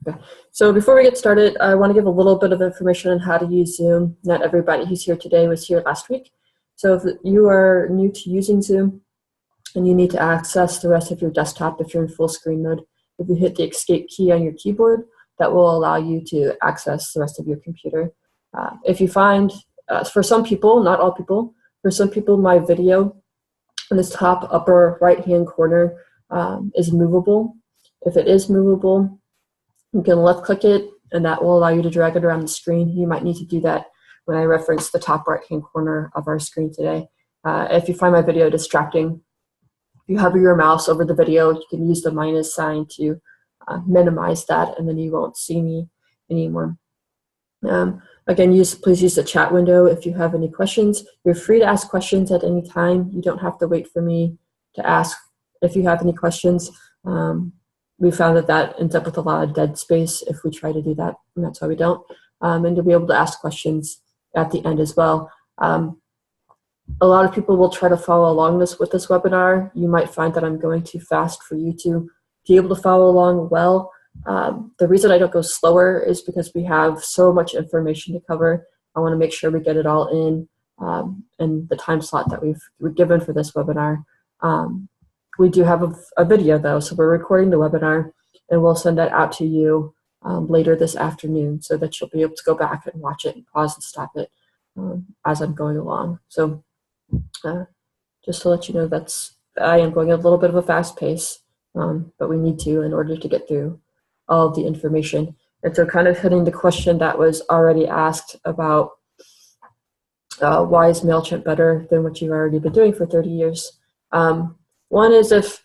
Okay. So before we get started, I want to give a little bit of information on how to use Zoom. Not everybody who's here today was here last week. So if you are new to using Zoom and you need to access the rest of your desktop if you're in full screen mode, if you hit the escape key on your keyboard, that will allow you to access the rest of your computer. If you find, for some people, not all people, for some people my video in this top upper right-hand corner is movable. If it is movable, you can left-click it, and that will allow you to drag it around the screen. You might need to do that when I reference the top right-hand corner of our screen today. If you find my video distracting, if you hover your mouse over the video, you can use the minus sign to minimize that, and then you won't see me anymore. Again, please use the chat window if you have any questions. You're free to ask questions at any time. You don't have to wait for me to ask if you have any questions. We found that ends up with a lot of dead space if we try to do that, and that's why we don't. And you'll be able to ask questions at the end as well. A lot of people will try to follow along with this webinar. You might find that I'm going too fast for you to be able to follow along well. The reason I don't go slower is because we have so much information to cover. I want to make sure we get it all in the time slot that we've given for this webinar. We do have a video though, so we're recording the webinar and we'll send that out to you later this afternoon so that you'll be able to go back and watch it and pause and stop it as I'm going along. So just to let you know, I am going at a little bit of a fast pace, but we need to in order to get through all of the information. And so kind of hitting the question that was already asked about why is MailChimp better than what you've already been doing for 30 years? One is if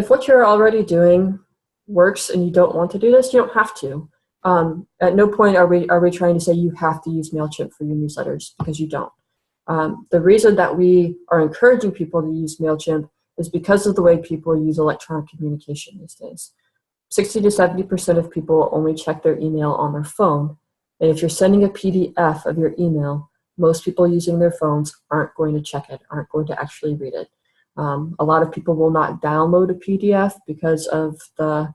what you're already doing works and you don't want to do this, you don't have to. At no point are we trying to say you have to use MailChimp for your newsletters, because you don't. The reason that we are encouraging people to use MailChimp is because of the way people use electronic communication these days. 60 to 70% of people only check their email on their phone. And if you're sending a PDF of your email, most people using their phones aren't going to check it, aren't going to actually read it. A lot of people will not download a PDF because of the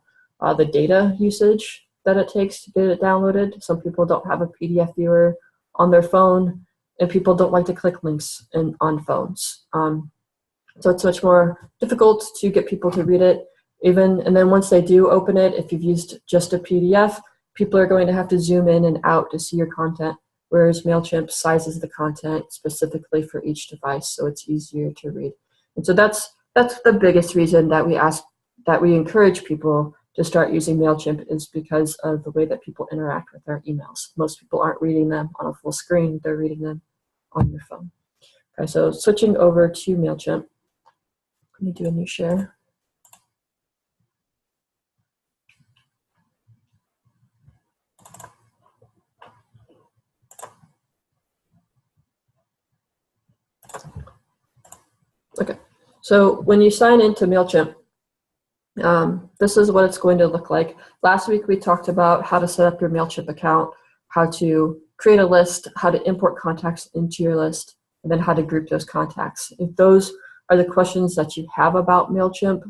data usage that it takes to get it downloaded. Some people don't have a PDF viewer on their phone, and people don't like to click links on phones. So it's much more difficult to get people to read it. And then once they do open it, if you've used just a PDF, people are going to have to zoom in and out to see your content, whereas MailChimp sizes the content specifically for each device, so it's easier to read. And so that's the biggest reason that we encourage people to start using MailChimp, is because of the way that people interact with their emails. Most people aren't reading them on a full screen, they're reading them on your phone. Okay, so switching over to MailChimp. Let me do a new share. Okay, so when you sign into MailChimp, this is what it's going to look like. Last week we talked about how to set up your MailChimp account, how to create a list, how to import contacts into your list, and then how to group those contacts. If those are the questions that you have about MailChimp,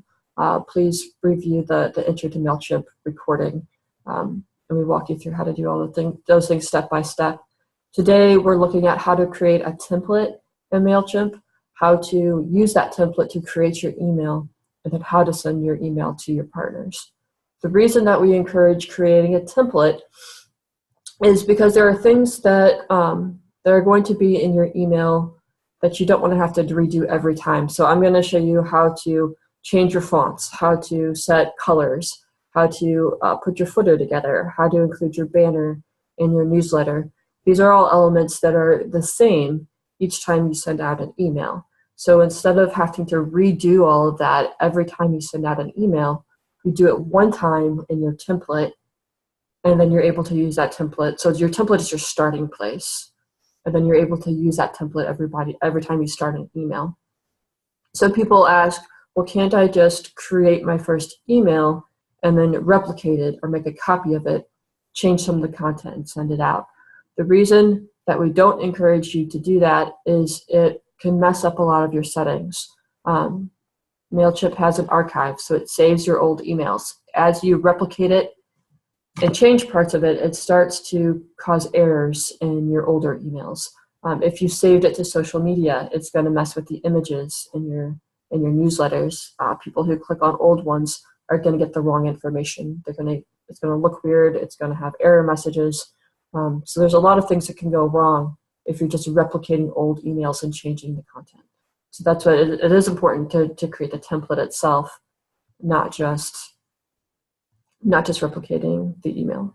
please review the Intro to MailChimp recording, and we walk you through how to do all those things step by step. Today we're looking at how to create a template in MailChimp, how to use that template to create your email, and then how to send your email to your partners. The reason that we encourage creating a template is because there are things that are going to be in your email that you don't want to have to redo every time. So I'm going to show you how to change your fonts, how to set colors, how to put your footer together, how to include your banner in your newsletter. These are all elements that are the same each time you send out an email. So instead of having to redo all of that every time you send out an email, you do it one time in your template, and then you're able to use that template. So your template is your starting place, and then you're able to use that template every time you start an email. So people ask, well, can't I just create my first email and then replicate it or make a copy of it, change some of the content and send it out? The reason that we don't encourage you to do that is it can mess up a lot of your settings. MailChimp has an archive, so it saves your old emails. As you replicate it, and change parts of it, it starts to cause errors in your older emails. If you saved it to social media, it's going to mess with the images in your newsletters. People who click on old ones are going to get the wrong information. It's going to look weird. It's going to have error messages. So there's a lot of things that can go wrong if you're just replicating old emails and changing the content. So that's why it is important to create the template itself, not just replicating the email.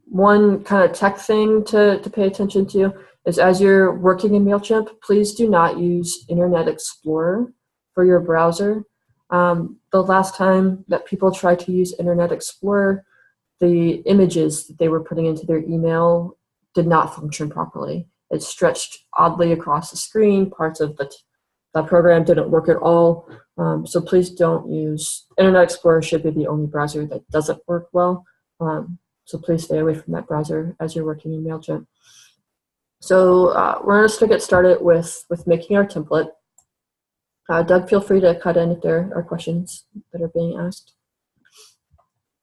One kind of tech thing to pay attention to is, as you're working in MailChimp, please do not use Internet Explorer for your browser. The last time that people tried to use Internet Explorer, the images that they were putting into their email did not function properly. It stretched oddly across the screen. Parts of the program didn't work at all. So please don't use Internet Explorer. Should be the only browser that doesn't work well. So please stay away from that browser as you're working in MailChimp. So we're going to get started with making our template. Doug, feel free to cut in if there are questions that are being asked.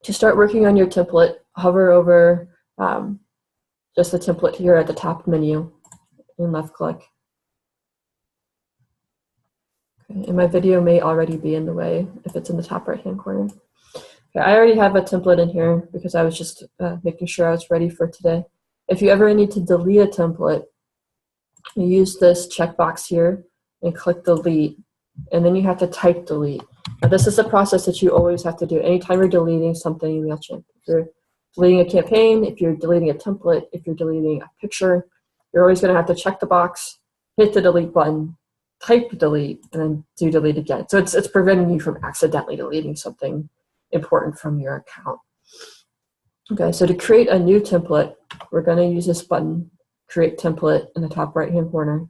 To start working on your template, hover over just the template here at the top menu and left click. Okay, and my video may already be in the way if it's in the top right hand corner. Okay, I already have a template in here because I was just making sure I was ready for today. If you ever need to delete a template, you use this checkbox here and click delete, and then you have to type delete. Now this is a process that you always have to do anytime you're deleting something in MailChimp. If you're deleting a campaign, if you're deleting a template, if you're deleting a picture, you're always going to have to check the box, hit the delete button, type delete, and then do delete again. So it's preventing you from accidentally deleting something important from your account. Okay, so to create a new template, we're going to use this button, Create Template, in the top right-hand corner.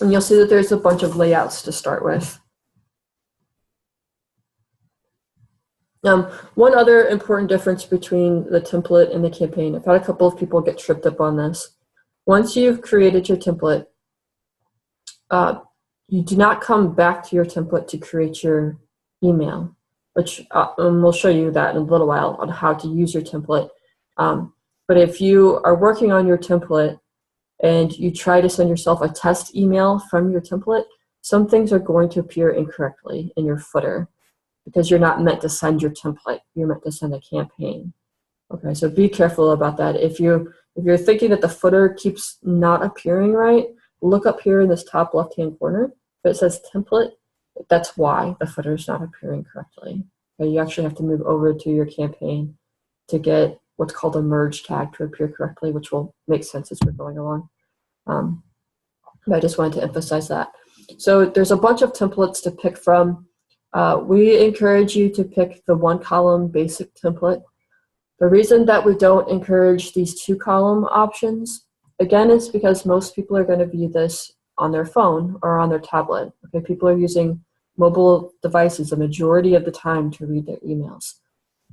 And you'll see that there's a bunch of layouts to start with. One other important difference between the template and the campaign, I've had a couple of people get tripped up on this. Once you've created your template, you do not come back to your template to create your email, which we'll show you that in a little while on how to use your template. But if you are working on your template and you try to send yourself a test email from your template, some things are going to appear incorrectly in your footer because you're not meant to send your template. You're meant to send a campaign. Okay, so be careful about that. If you're thinking that the footer keeps not appearing right, look up here in this top left-hand corner. If it says template, that's why the footer is not appearing correctly. Okay, you actually have to move over to your campaign to get what's called a merge tag to appear correctly, which will make sense as we're going along. But I just wanted to emphasize that. So there's a bunch of templates to pick from. We encourage you to pick the one-column basic template. The reason that we don't encourage these two-column options, again, is because most people are going to view this on their phone or on their tablet. Okay, people are using mobile devices the majority of the time to read their emails.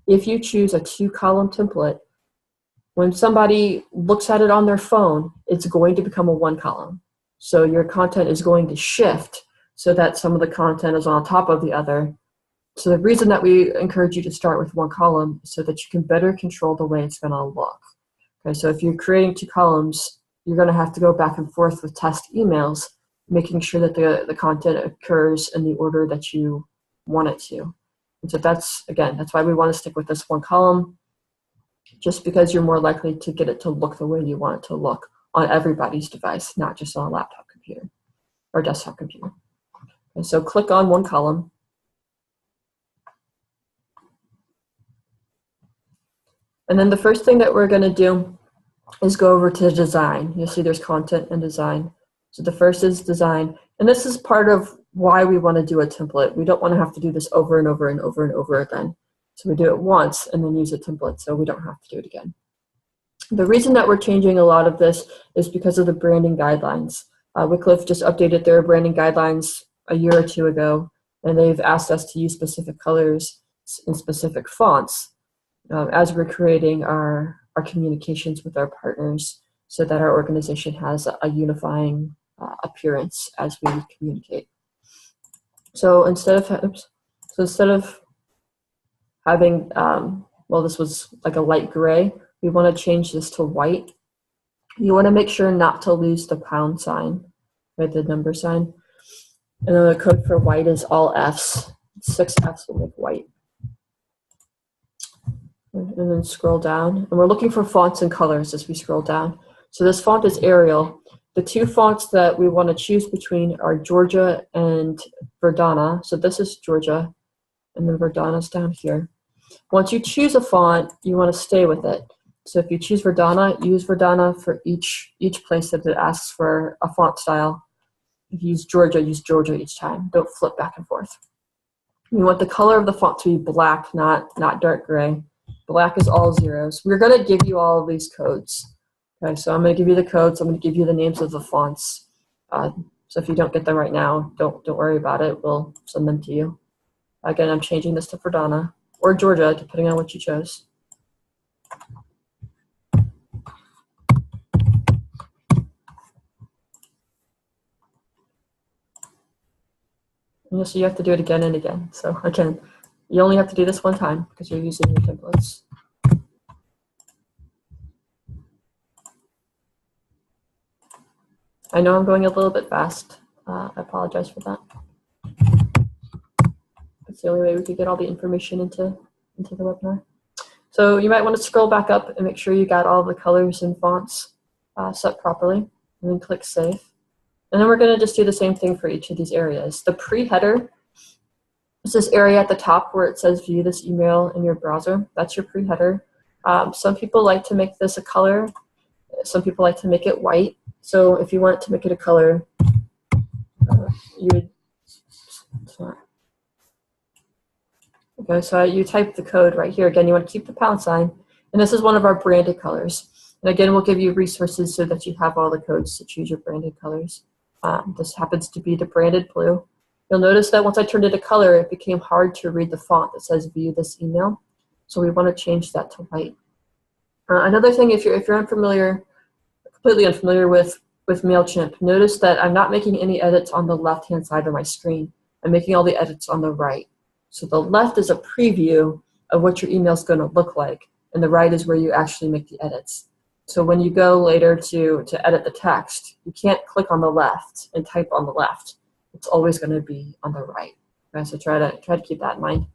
If you choose a two-column template, when somebody looks at it on their phone, it's going to become a one-column. So your content is going to shift so that some of the content is on top of the other. So the reason that we encourage you to start with one column is so that you can better control the way it's going to look. Okay, so if you're creating two columns, you're going to have to go back and forth with test emails, making sure that the content occurs in the order that you want it to. And so that's why we want to stick with this one column, just because you're more likely to get it to look the way you want it to look on everybody's device, not just on a laptop computer or desktop computer. Okay, so click on one column. And then the first thing that we're going to do is go over to design. You'll see there's content and design. So the first is design. And this is part of why we want to do a template. We don't want to have to do this over and over and over and over again. So we do it once and then use a template so we don't have to do it again. The reason that we're changing a lot of this is because of the branding guidelines. Wycliffe just updated their branding guidelines a year or two ago, and they've asked us to use specific colors and specific fonts as we're creating our communications with our partners so that our organization has a unifying appearance as we communicate. So instead of So instead of having, well, this was like a light gray, we want to change this to white. You want to make sure not to lose the pound sign, right, the number sign. And then the code for white is all Fs. 6 Fs will make white. And then scroll down. And we're looking for fonts and colors as we scroll down. So this font is Arial. The two fonts that we want to choose between are Georgia and Verdana. So this is Georgia, and then Verdana's down here. Once you choose a font, you want to stay with it. So if you choose Verdana, use Verdana for each place that it asks for a font style. If you use Georgia each time. Don't flip back and forth. You want the color of the font to be black, not dark gray. Black is all zeros. We're going to give you all of these codes. Okay, so I'm going to give you the codes. I'm going to give you the names of the fonts. So if you don't get them right now, don't worry about it. We'll send them to you. Again, I'm changing this to Verdana or Georgia, depending on what you chose. And so you have to do it again and again. So again, you only have to do this one time because you're using your templates. I know I'm going a little bit fast. I apologize for that. That's the only way we could get all the information into the webinar. So you might want to scroll back up and make sure you got all the colors and fonts set properly, and then click Save. And then we're going to just do the same thing for each of these areas. The pre-header is this area at the top where it says view this email in your browser. That's your pre-header. Some people like to make this a color. Some people like to make it white. So if you want to make it a color, you would, okay, so you type the code right here. Again, you want to keep the pound sign. And this is one of our branded colors. And again, we'll give you resources so that you have all the codes to choose your branded colors. This happens to be the branded blue. You'll notice that once I turned it to color, it became hard to read the font that says view this email. So we want to change that to white. Another thing, if you're unfamiliar, completely unfamiliar with MailChimp, notice that I'm not making any edits on the left-hand side of my screen. I'm making all the edits on the right. So the left is a preview of what your email is going to look like, and the right is where you actually make the edits. So when you go later to edit the text, you can't click on the left and type on the left. It's always going to be on the right. Okay, so try to keep that in mind.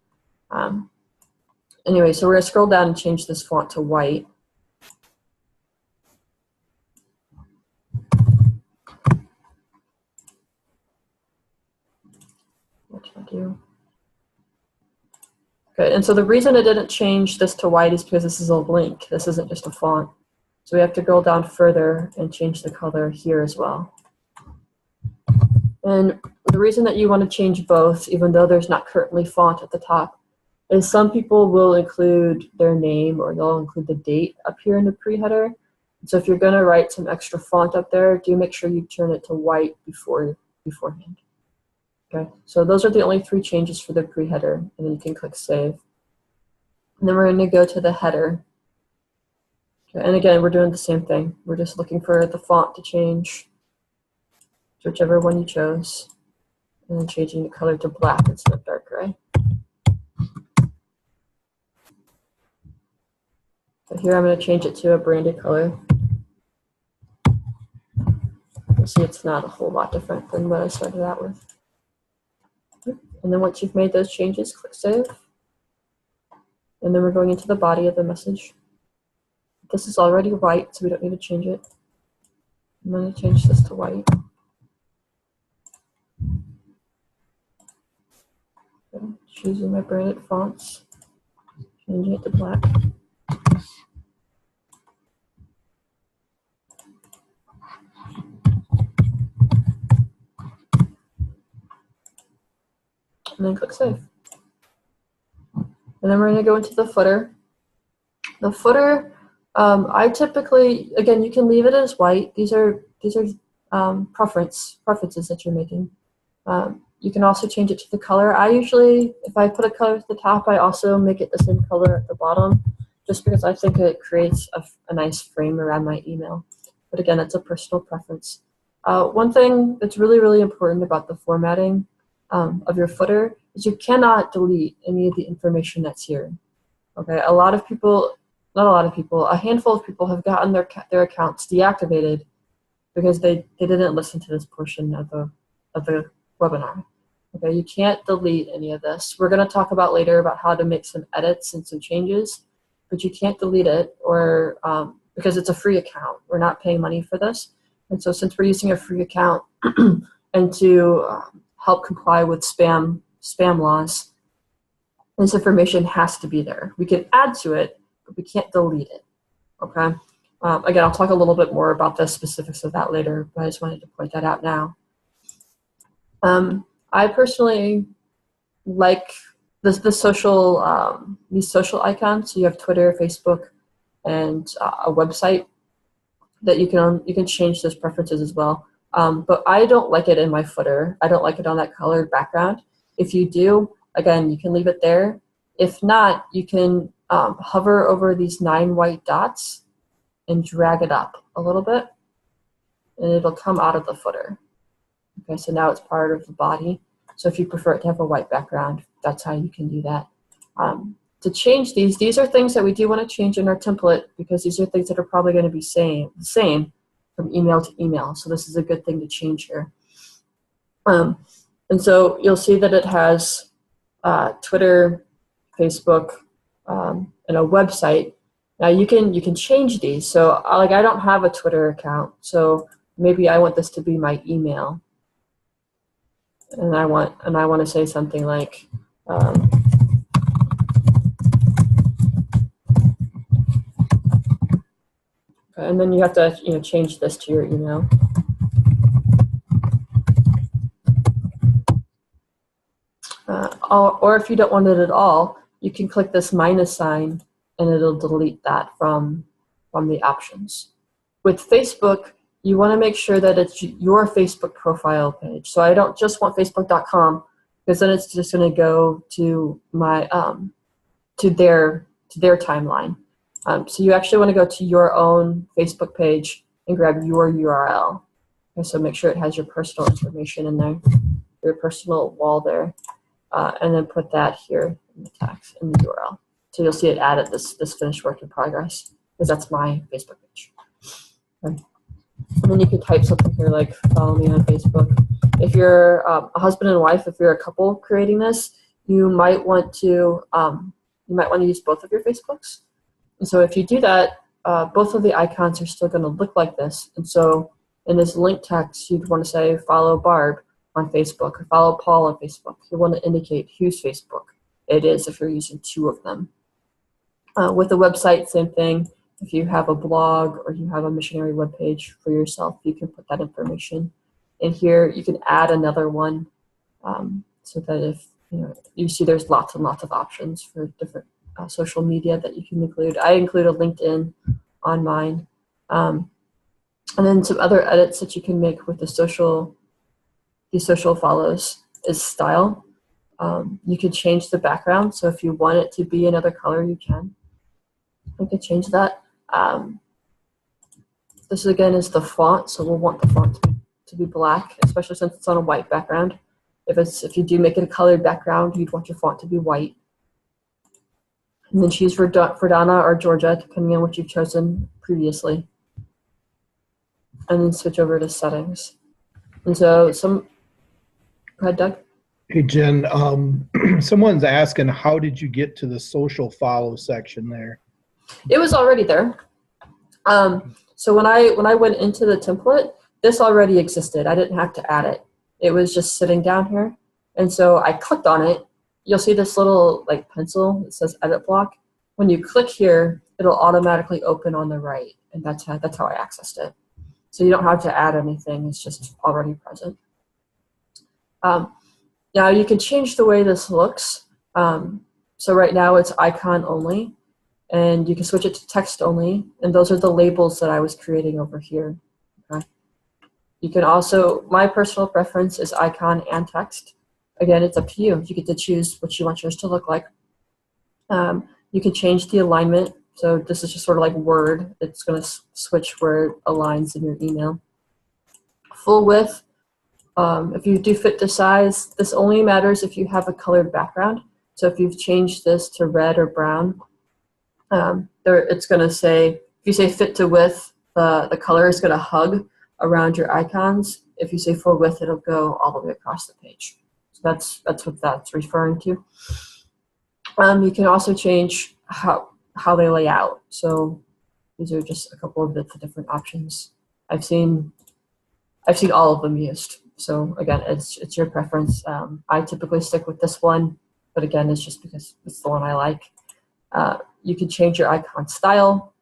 Anyway, so we're going to scroll down and change this font to white. What should I do? Okay, and so the reason I didn't change this to white is because this is a link. This isn't just a font. So we have to go down further and change the color here as well. And the reason that you want to change both, even though there's not currently font at the top, is some people will include their name or they'll include the date up here in the pre-header. So if you're going to write some extra font up there, do make sure you turn it to white beforehand. Okay, so those are the only 3 changes for the pre-header, and then you can click Save. And then we're going to go to the header. Okay, and again, we're doing the same thing. We're just looking for the font to change to whichever one you chose, and then changing the color to black instead of dark gray. So here I'm going to change it to a branded color. You'll see it's not a whole lot different than what I started out with. And then once you've made those changes, click Save. And then we're going into the body of the message. This is already white, so we don't need to change it. I'm going to change this to white. Okay, choosing my branded fonts, changing it to black. And then click Save. And then we're going to go into the footer. The footer, I typically, again, you can leave it as white. These are preferences that you're making. You can also change it to the color. I usually, if I put a color at the top, I also make it the same color at the bottom, just because I think it creates a nice frame around my email. But again, it's a personal preference. One thing that's really, really important about the formatting of your footer is you cannot delete any of the information that's here. Okay, a lot of people, not a lot of people, a handful of people have gotten their accounts deactivated because they didn't listen to this portion of the webinar. Okay, you can't delete any of this. We're going to talk about later about how to make some edits and some changes, but you can't delete it or because it's a free account. We're not paying money for this. And so since we're using a free account and to help comply with spam laws, this information has to be there. We can add to it, but we can't delete it. Okay. Again, I'll talk a little bit more about the specifics of that later, but I just wanted to point that out now. I personally like these social icons. So you have Twitter, Facebook, and a website that you can change those preferences as well. But I don't like it in my footer. I don't like it on that colored background. If you do, again, you can leave it there. If not, you can hover over these 9 white dots and drag it up a little bit, and it'll come out of the footer. Okay, so now it's part of the body. So if you prefer it to have a white background, that's how you can do that. To change these are things that we do want to change in our template because these are things that are probably going to be the same from email to email. So this is a good thing to change here. And so you'll see that it has Twitter, Facebook, and a website. Now you can change these. So like I don't have a Twitter account, so maybe I want this to be my email. And I want to say something like and then you have to change this to your email. Or if you don't want it at all, you can click this minus sign and it'll delete that from the options. With Facebook, you want to make sure that it's your Facebook profile page. So I don't just want facebook.com because then it's just going to go to my to their timeline. So you actually want to go to your own Facebook page and grab your URL. Okay, so make sure it has your personal information in there, your personal wall there, and then put that here in the text in the URL. So you'll see it added this finished work in progress because that's my Facebook page. Okay. And then you can type something here like follow me on Facebook. If you're a husband and wife, if you're a couple creating this, you might want to use both of your Facebooks. And so if you do that, both of the icons are still going to look like this. And so in this link text, you'd want to say follow Barb on Facebook or follow Paul on Facebook. You want to indicate whose Facebook it is if you're using 2 of them. With the website, same thing. If you have a blog or you have a missionary webpage for yourself, you can put that information in here. You can add another one so that if you see there's lots and lots of options for different social media that you can include. I include a LinkedIn on mine. And then some other edits that you can make with the social follows is style. You can change the background. So if you want it to be another color, you can. You can change that. This again is the font, so we'll want the font to be black, especially since it's on a white background. If you do make it a colored background, you'd want your font to be white. And then choose for Donna or Georgia, depending on what you've chosen previously. And then switch over to settings. And so go ahead, Doug. Hey, Jen, someone's asking, how did you get to the social follow section there? It was already there. So when I went into the template, this already existed. I didn't have to add it. It was just sitting down here. And so I clicked on it. You'll see this little like pencil that says edit block. When you click here, it'll automatically open on the right. And that's how I accessed it. So you don't have to add anything. It's just already present. Now you can change the way this looks. So right now it's icon only. And you can switch it to text only, and those are the labels that I was creating over here. Okay. You can also, my personal preference is icon and text. Again, it's up to you. You get to choose what you want yours to look like. You can change the alignment. So this is just sort of like Word. It's going to switch where it aligns in your email. Full width, If you do fit to size, this only matters if you have a colored background. So if you've changed this to red or brown, it's going to say, if you say fit to width, the color is going to hug around your icons. If you say full width, it'll go all the way across the page. So that's what that's referring to. You can also change how they lay out. So these are just a couple of the different options. I've seen all of them used. So again, it's your preference. I typically stick with this one, but again, it's just because it's the one I like. You can change your icon style.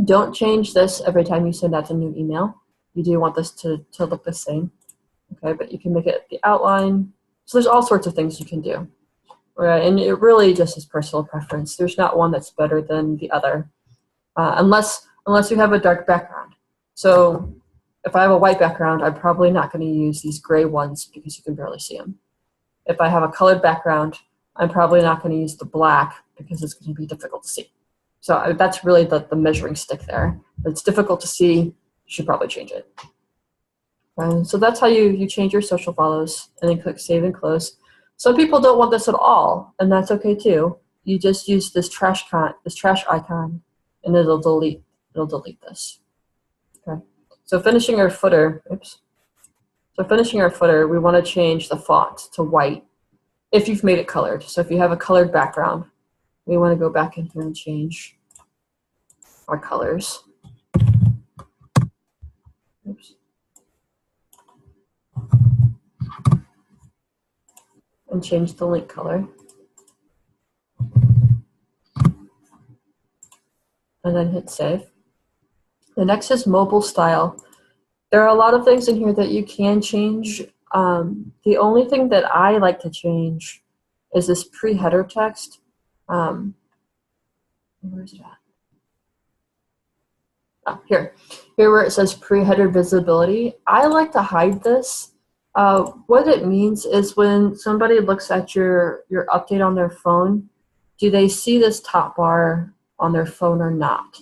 Don't change this every time you send out a new email. You do want this to look the same, okay? But you can make it the outline. So there's all sorts of things you can do, right? And it really just is personal preference. There's not one that's better than the other, unless you have a dark background. So if I have a white background, I'm probably not going to use these gray ones because you can barely see them. If I have a colored background, I'm probably not going to use the black because it's going to be difficult to see. So that's really the measuring stick there. If it's difficult to see, you should probably change it. So that's how you change your social follows, and then click Save and Close. Some people don't want this at all, and that's okay too. You just use this trash icon, and it'll delete this. Okay. So finishing our footer, we want to change the font to white if you've made it colored. So if you have a colored background, we want to go back in here and change our colors. Oops. And change the link color. And then hit save. The next is mobile style. There are a lot of things in here that you can change. The only thing that I like to change is this pre-header text. Where is it at? Oh, here where it says pre-header visibility. I like to hide this. What it means is when somebody looks at your update on their phone, do they see this top bar on their phone or not?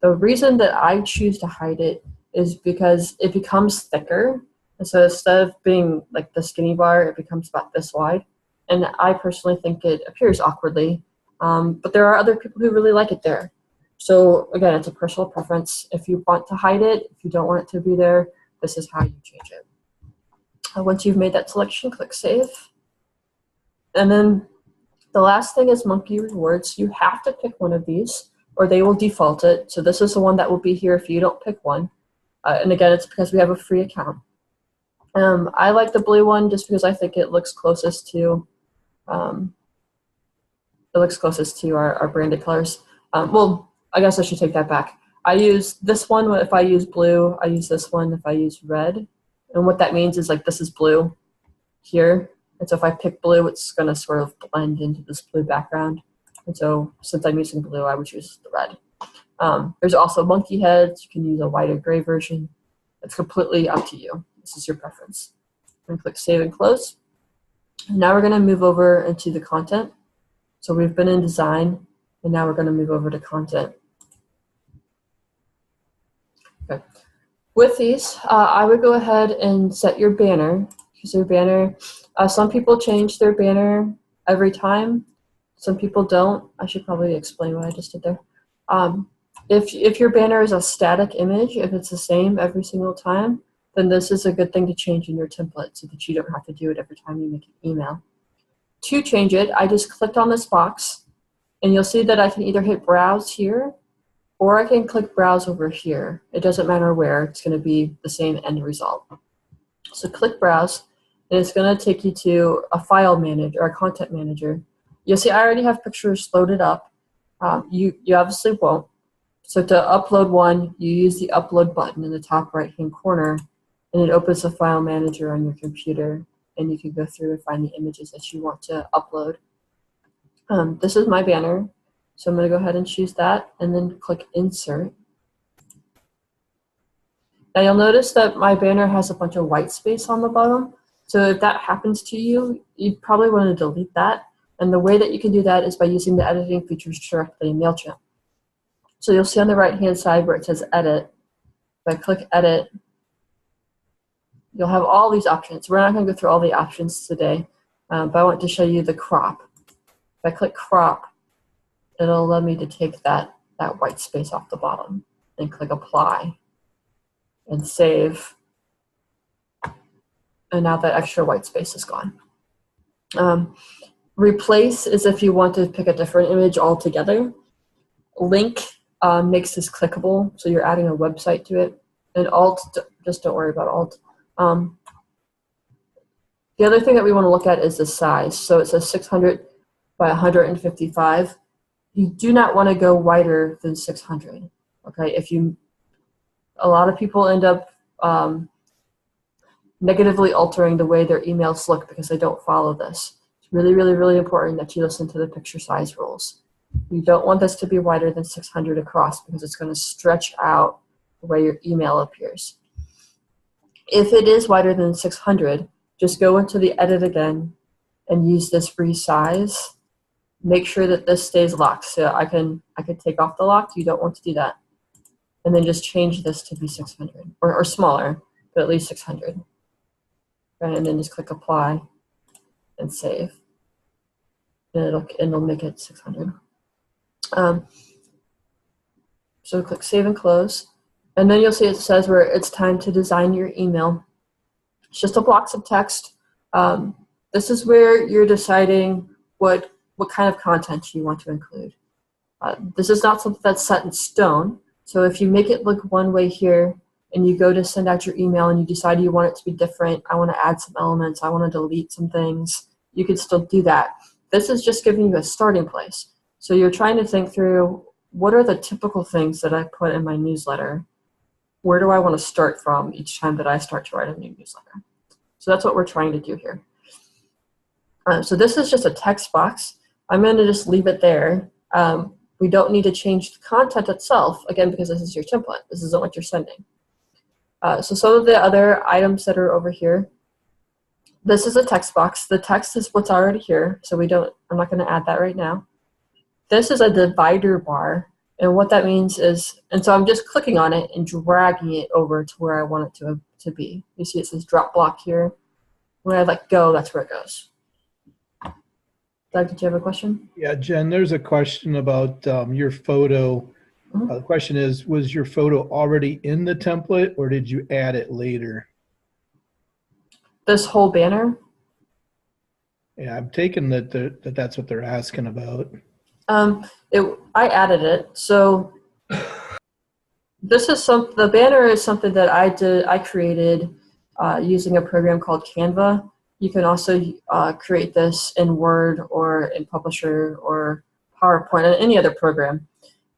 The reason that I choose to hide it is because it becomes thicker. And so instead of being like the skinny bar, it becomes about this wide. And I personally think it appears awkwardly. But there are other people who really like it there. So again, it's a personal preference. If you want to hide it, if you don't want it to be there, this is how you change it. Once you've made that selection, click Save. And then the last thing is monkey rewards. You have to pick one of these or they will default it. So this is the one that will be here if you don't pick one. And again, it's because we have a free account. I like the blue one just because I think it looks closest to our branded colors. Well, I guess I should take that back. I use this one if I use blue. I use this one if I use red. And what that means is like this is blue here. And so if I pick blue, it's going to sort of blend into this blue background. And so since I'm using blue, I would choose the red. There's also monkey heads. You can use a white or gray version. It's completely up to you. This is your preference. I'm going to click Save and Close. And now we're going to move over into the content. So we've been in design, and now we're going to move over to content. Okay. With these, I would go ahead and set your banner. Use your banner. Some people change their banner every time. Some people don't. I should probably explain what I just did there. If your banner is a static image, if it's the same every single time, then this is a good thing to change in your template so that you don't have to do it every time you make an email. To change it, I just clicked on this box, and you'll see that I can either hit Browse here, or I can click Browse over here. It doesn't matter where. It's going to be the same end result. So click Browse, and it's going to take you to a file manager or a content manager. You'll see I already have pictures loaded up. You obviously won't. So to upload one, you use the Upload button in the top right-hand corner, and it opens the file manager on your computer, and you can go through and find the images that you want to upload. This is my banner, so I'm going to go ahead and choose that, and then click Insert. Now you'll notice that my banner has a bunch of white space on the bottom, so if that happens to you, you probably want to delete that, and the way that you can do that is by using the editing features directly in MailChimp. So you'll see on the right-hand side where it says Edit. If I click Edit, you'll have all these options. We're not going to go through all the options today, but I want to show you the crop. If I click crop, it'll allow me to take that white space off the bottom and click apply and save. And now that extra white space is gone. Replace is if you want to pick a different image altogether. Link makes this clickable, so you're adding a website to it. And alt, just don't worry about alt. The other thing that we want to look at is the size. So it says 600 by 155. You do not want to go wider than 600. Okay, a lot of people end up negatively altering the way their emails look because they don't follow this. It's really, really, really important that you listen to the picture size rules. You don't want this to be wider than 600 across because it's going to stretch out the way your email appears. If it is wider than 600, just go into the edit again and use this resize. Make sure that this stays locked. So I can take off the lock. You don't want to do that. And then just change this to be 600 or smaller, but at least 600. And then just click apply and save. And it'll make it 600. So click save and close. And then you'll see it says where it's time to design your email. It's just a blocks of text. This is where you're deciding what kind of content you want to include. This is not something that's set in stone. So if you make it look one way here and you go to send out your email and you decide you want it to be different, I want to add some elements, I want to delete some things, you can still do that. This is just giving you a starting place. So you're trying to think through, what are the typical things that I put in my newsletter? Where do I want to start from each time that I start to write a new newsletter? So that's what we're trying to do here. So this is just a text box. I'm going to just leave it there. We don't need to change the content itself, again, because this is your template. This isn't what you're sending. So some of the other items that are over here, this is a text box. The text is what's already here, so I'm not going to add that right now. This is a divider bar, and what that means is, and so I'm just clicking on it and dragging it over to where I want it to be. You see it says drop block here. When I let go, that's where it goes. Doug, did you have a question? Yeah, Jen, there's a question about your photo. The question is, was your photo already in the template or did you add it later? This whole banner? Yeah, I'm taking that's what they're asking about. I added it. So this is the banner is something that I created using a program called Canva. You can also create this in Word or in Publisher or PowerPoint and any other program.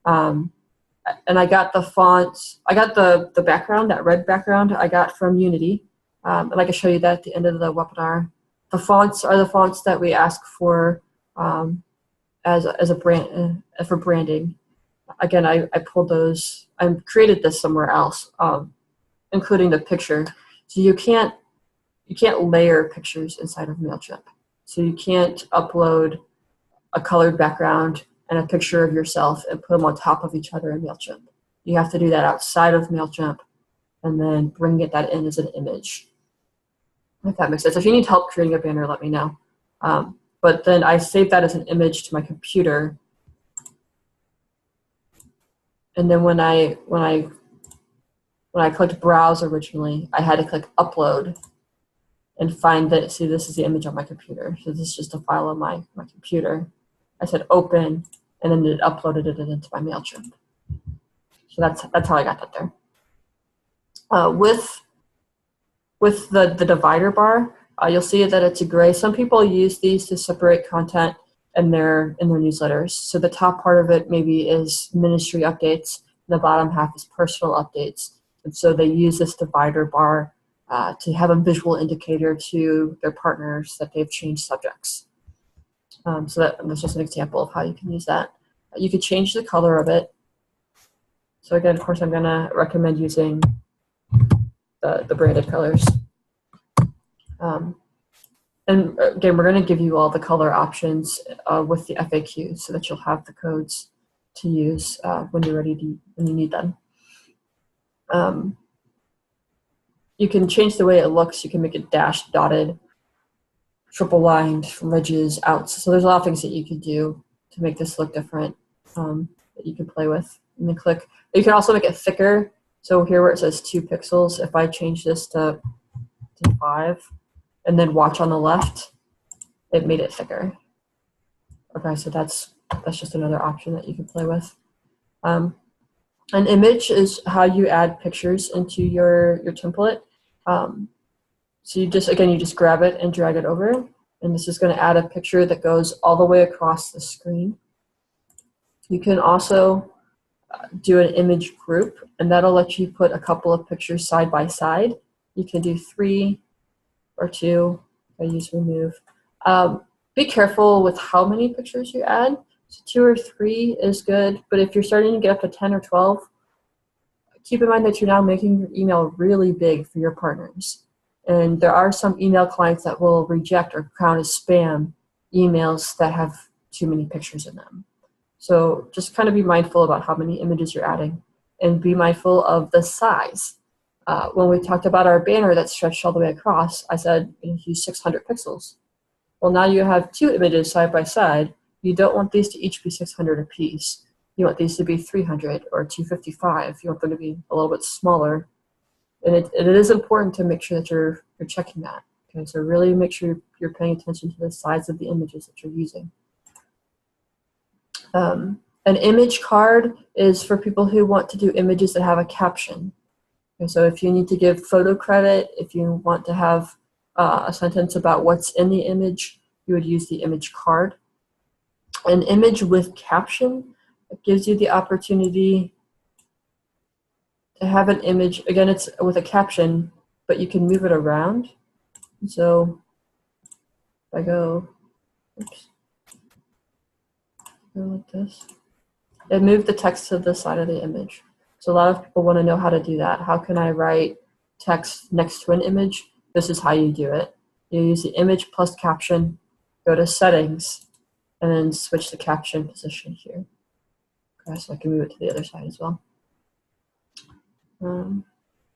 And I got the fonts, I got the background, that red background I got from Unity. And I can show you that at the end of the webinar. The fonts are the fonts that we ask for as a brand, for branding. Again, I pulled those, I created this somewhere else, including the picture. So you can't layer pictures inside of MailChimp. So you can't upload a colored background and a picture of yourself and put them on top of each other in MailChimp. You have to do that outside of MailChimp and then bring that in as an image. If that makes sense. If you need help creating a banner, let me know. But then I saved that as an image to my computer. And then when I clicked browse originally, I had to click upload and find that, see, this is the image on my computer. So this is just a file on my computer. I said open, and then it uploaded it into my MailChimp. So that's how I got that there. With the divider bar, you'll see that it's a gray. Some people use these to separate content in their newsletters. So the top part of it maybe is ministry updates, and the bottom half is personal updates. And so they use this divider bar to have a visual indicator to their partners that they've changed subjects. So that's just an example of how you can use that. You could change the color of it. So again, of course, I'm going to recommend using the branded colors. And again, we're going to give you all the color options with the FAQ so that you'll have the codes to use when you're ready when you need them. you can change the way it looks. You can make it dashed, dotted, triple lined, ridges, outs. So there's a lot of things that you could do to make this look different that you can play with. And then click. You can also make it thicker. So here where it says 2 pixels, if I change this to 5 and then watch on the left, it made it thicker. Okay, so that's just another option that you can play with. An image is how you add pictures into your template. So you just grab it and drag it over, and this is going to add a picture that goes all the way across the screen. You can also do an image group, and that'll let you put a couple of pictures side by side. You can do 3 or 2. I use remove. Be careful with how many pictures you add. So 2 or 3 is good, but if you're starting to get up to 10 or 12, keep in mind that you're now making your email really big for your partners. And there are some email clients that will reject or count as spam emails that have too many pictures in them. So just kind of be mindful about how many images you're adding, and be mindful of the size. When we talked about our banner that stretched all the way across, I said use 600 pixels. Well, now you have 2 images side by side. You don't want these to each be 600 a piece. You want these to be 300 or 255. You want them to be a little bit smaller. And it is important to make sure that you're checking that. Okay, so really make sure you're paying attention to the size of the images that you're using. An image card is for people who want to do images that have a caption. Okay, so if you need to give photo credit, if you want to have a sentence about what's in the image, you would use the image card. An image with caption gives you the opportunity to have an image. Again, it's with a caption, but you can move it around. So if I go like this, it moved the text to the side of the image. So a lot of people want to know how to do that. How can I write text next to an image? This is how you do it. You use the image plus caption, go to settings, and then switch the caption position here. Okay, so I can move it to the other side as well. And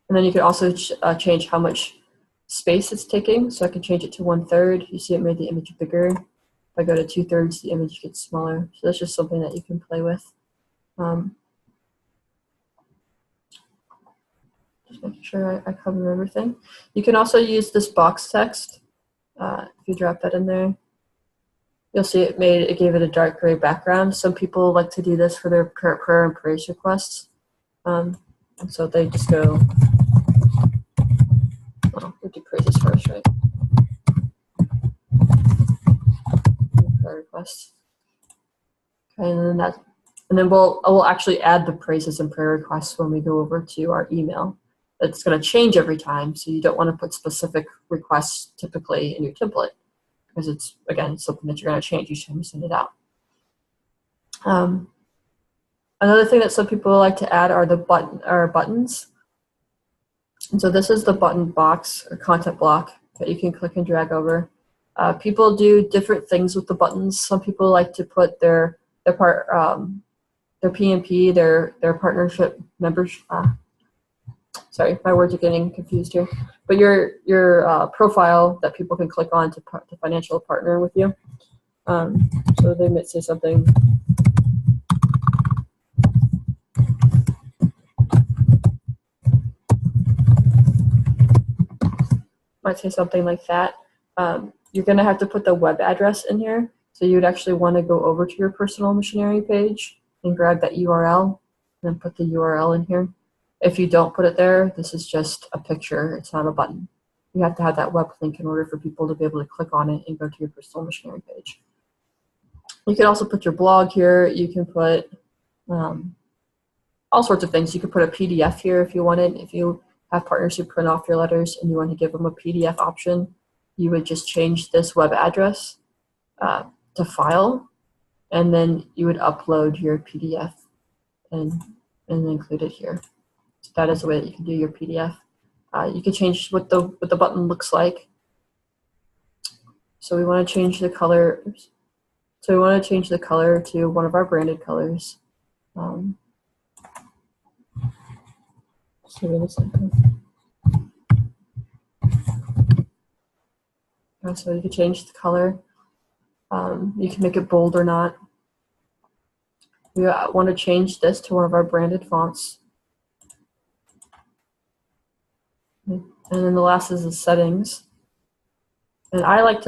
then you can also change how much space it's taking. So I can change it to 1/3. You see it made the image bigger. If I go to 2/3, the image gets smaller. So that's just something that you can play with. Just making sure I cover everything. You can also use this box text. If you drop that in there, you'll see it gave it a dark gray background. Some people like to do this for their prayer and praise requests. And so they just go, we'll do praises first, right? Prayer requests. Okay, and then we'll actually add the praises and prayer requests when we go over to our email. It's going to change every time, so you don't want to put specific requests typically in your template, because it's, again, something that you're going to change each time you send it out. Another thing that some people like to add are buttons. And so this is the button box or content block that you can click and drag over. People do different things with the buttons. Some people like to put their PMP, their partnership members. Sorry, my words are getting confused here. But your profile that people can click on to financial partner with you. So they might say something. Might say something like that. You're going to have to put the web address in here. So you would actually want to go over to your personal missionary page and grab that URL and then put the URL in here. If you don't put it there, this is just a picture. It's not a button. You have to have that web link in order for people to be able to click on it and go to your personal missionary page. You can also put your blog here. You can put all sorts of things. You could put a PDF here if you wanted. If you have partners who print off your letters and you want to give them a PDF option, you would just change this web address to file, and then you would upload your PDF and include it here. So that is the way that you can do your PDF. You can change what the button looks like. So we want to change the color. Oops. So we want to change the color to one of our branded colors. So wait a second. So you can change the color. You can make it bold or not. We want to change this to one of our branded fonts. And then the last is the settings. And I like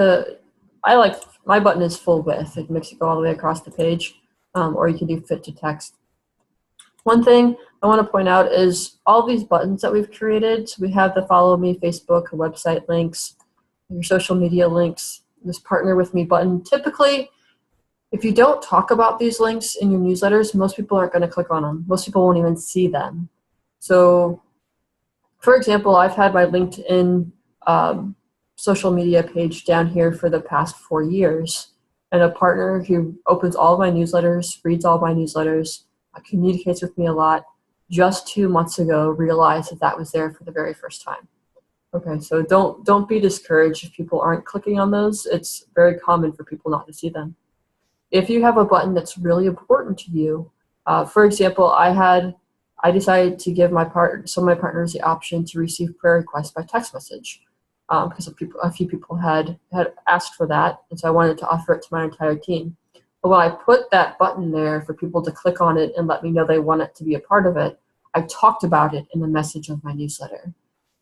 my button is full width. It makes it go all the way across the page, or you can do fit to text. One thing I want to point out is all these buttons that we've created. So we have the follow me Facebook, website links, your social media links, this partner with me button. Typically, if you don't talk about these links in your newsletters, most people aren't going to click on them. Most people won't even see them. So, for example, I've had my LinkedIn social media page down here for the past 4 years, and a partner who opens all of my newsletters, reads all my newsletters, communicates with me a lot, just 2 months ago realized that that was there for the very first time. Okay, so don't be discouraged if people aren't clicking on those. It's very common for people not to see them. If you have a button that's really important to you, for example, I decided to give some of my partners the option to receive prayer requests by text message, because a few people had asked for that, and so I wanted to offer it to my entire team. But when I put that button there for people to click on it and let me know they want it to be a part of it, I talked about it in the message of my newsletter.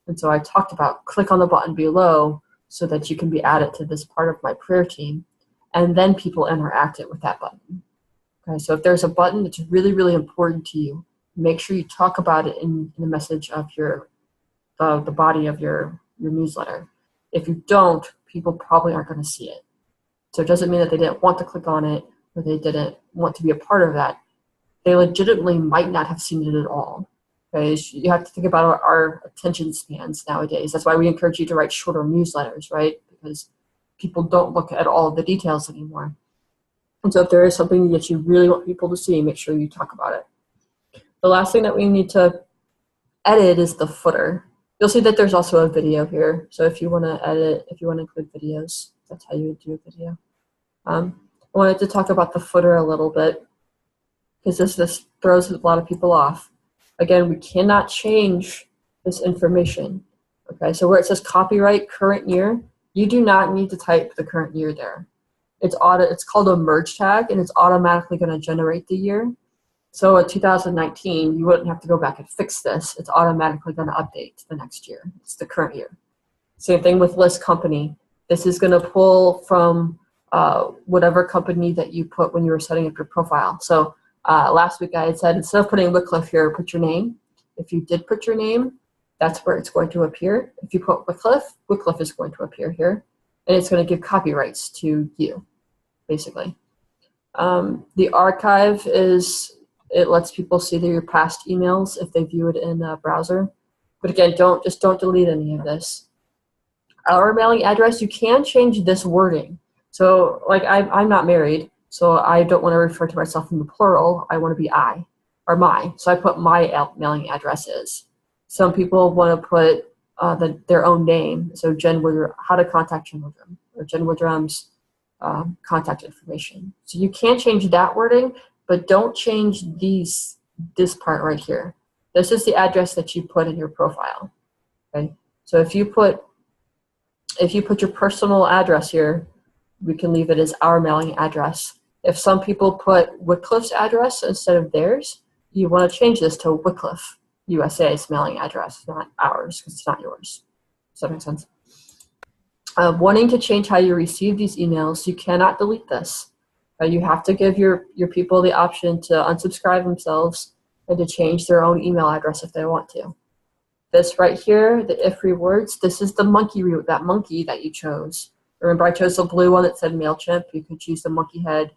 And so I talked about click on the button below so that you can be added to this part of my prayer team, and then people interact it with that button. Okay, so if there's a button that's really, really important to you, make sure you talk about it in the message of the body of your newsletter. If you don't, people probably aren't going to see it. So it doesn't mean that they didn't want to click on it or they didn't want to be a part of that. They legitimately might not have seen it at all. Okay? You have to think about our attention spans nowadays. That's why we encourage you to write shorter newsletters, right? Because people don't look at all of the details anymore. And so if there is something that you really want people to see, make sure you talk about it. The last thing that we need to edit is the footer. You'll see that there's also a video here. So if you want to edit, if you want to include videos, that's how you would do a video. I wanted to talk about the footer a little bit because this throws a lot of people off. Again, we cannot change this information. Okay, so where it says copyright current year, you do not need to type the current year there. It's called a merge tag, and it's automatically going to generate the year. So in 2019, you wouldn't have to go back and fix this. It's automatically going to update to the next year. It's the current year. Same thing with list company. This is going to pull from whatever company that you put when you were setting up your profile. So last week I had said, instead of putting Wycliffe here, put your name. If you did put your name, that's where it's going to appear. If you put Wycliffe, Wycliffe is going to appear here. And it's going to give copyrights to you, basically. The archive it lets people see your past emails if they view it in a browser. But again, don't delete any of this. Our mailing address, you can change this wording. So like I'm not married, so I don't want to refer to myself in the plural. I want to be I or my. So I put my mailing address is. Some people want to put their own name. So Jen Woodrum, how to contact Jen Woodrum, or Jen Woodrum's contact information. So you can change that wording, but don't change this part right here. This is the address that you put in your profile. Okay. So if you put your personal address here, we can leave it as our mailing address. If some people put Wycliffe's address instead of theirs, you want to change this to Wycliffe USA's mailing address, not ours, because it's not yours. Does that make sense? Wanting to change how you receive these emails, you cannot delete this. You have to give your people the option to unsubscribe themselves and to change their own email address if they want to. This right here, the if rewards, this is the monkey root, that monkey that you chose. Remember, I chose the blue one that said MailChimp. You could choose the monkey head,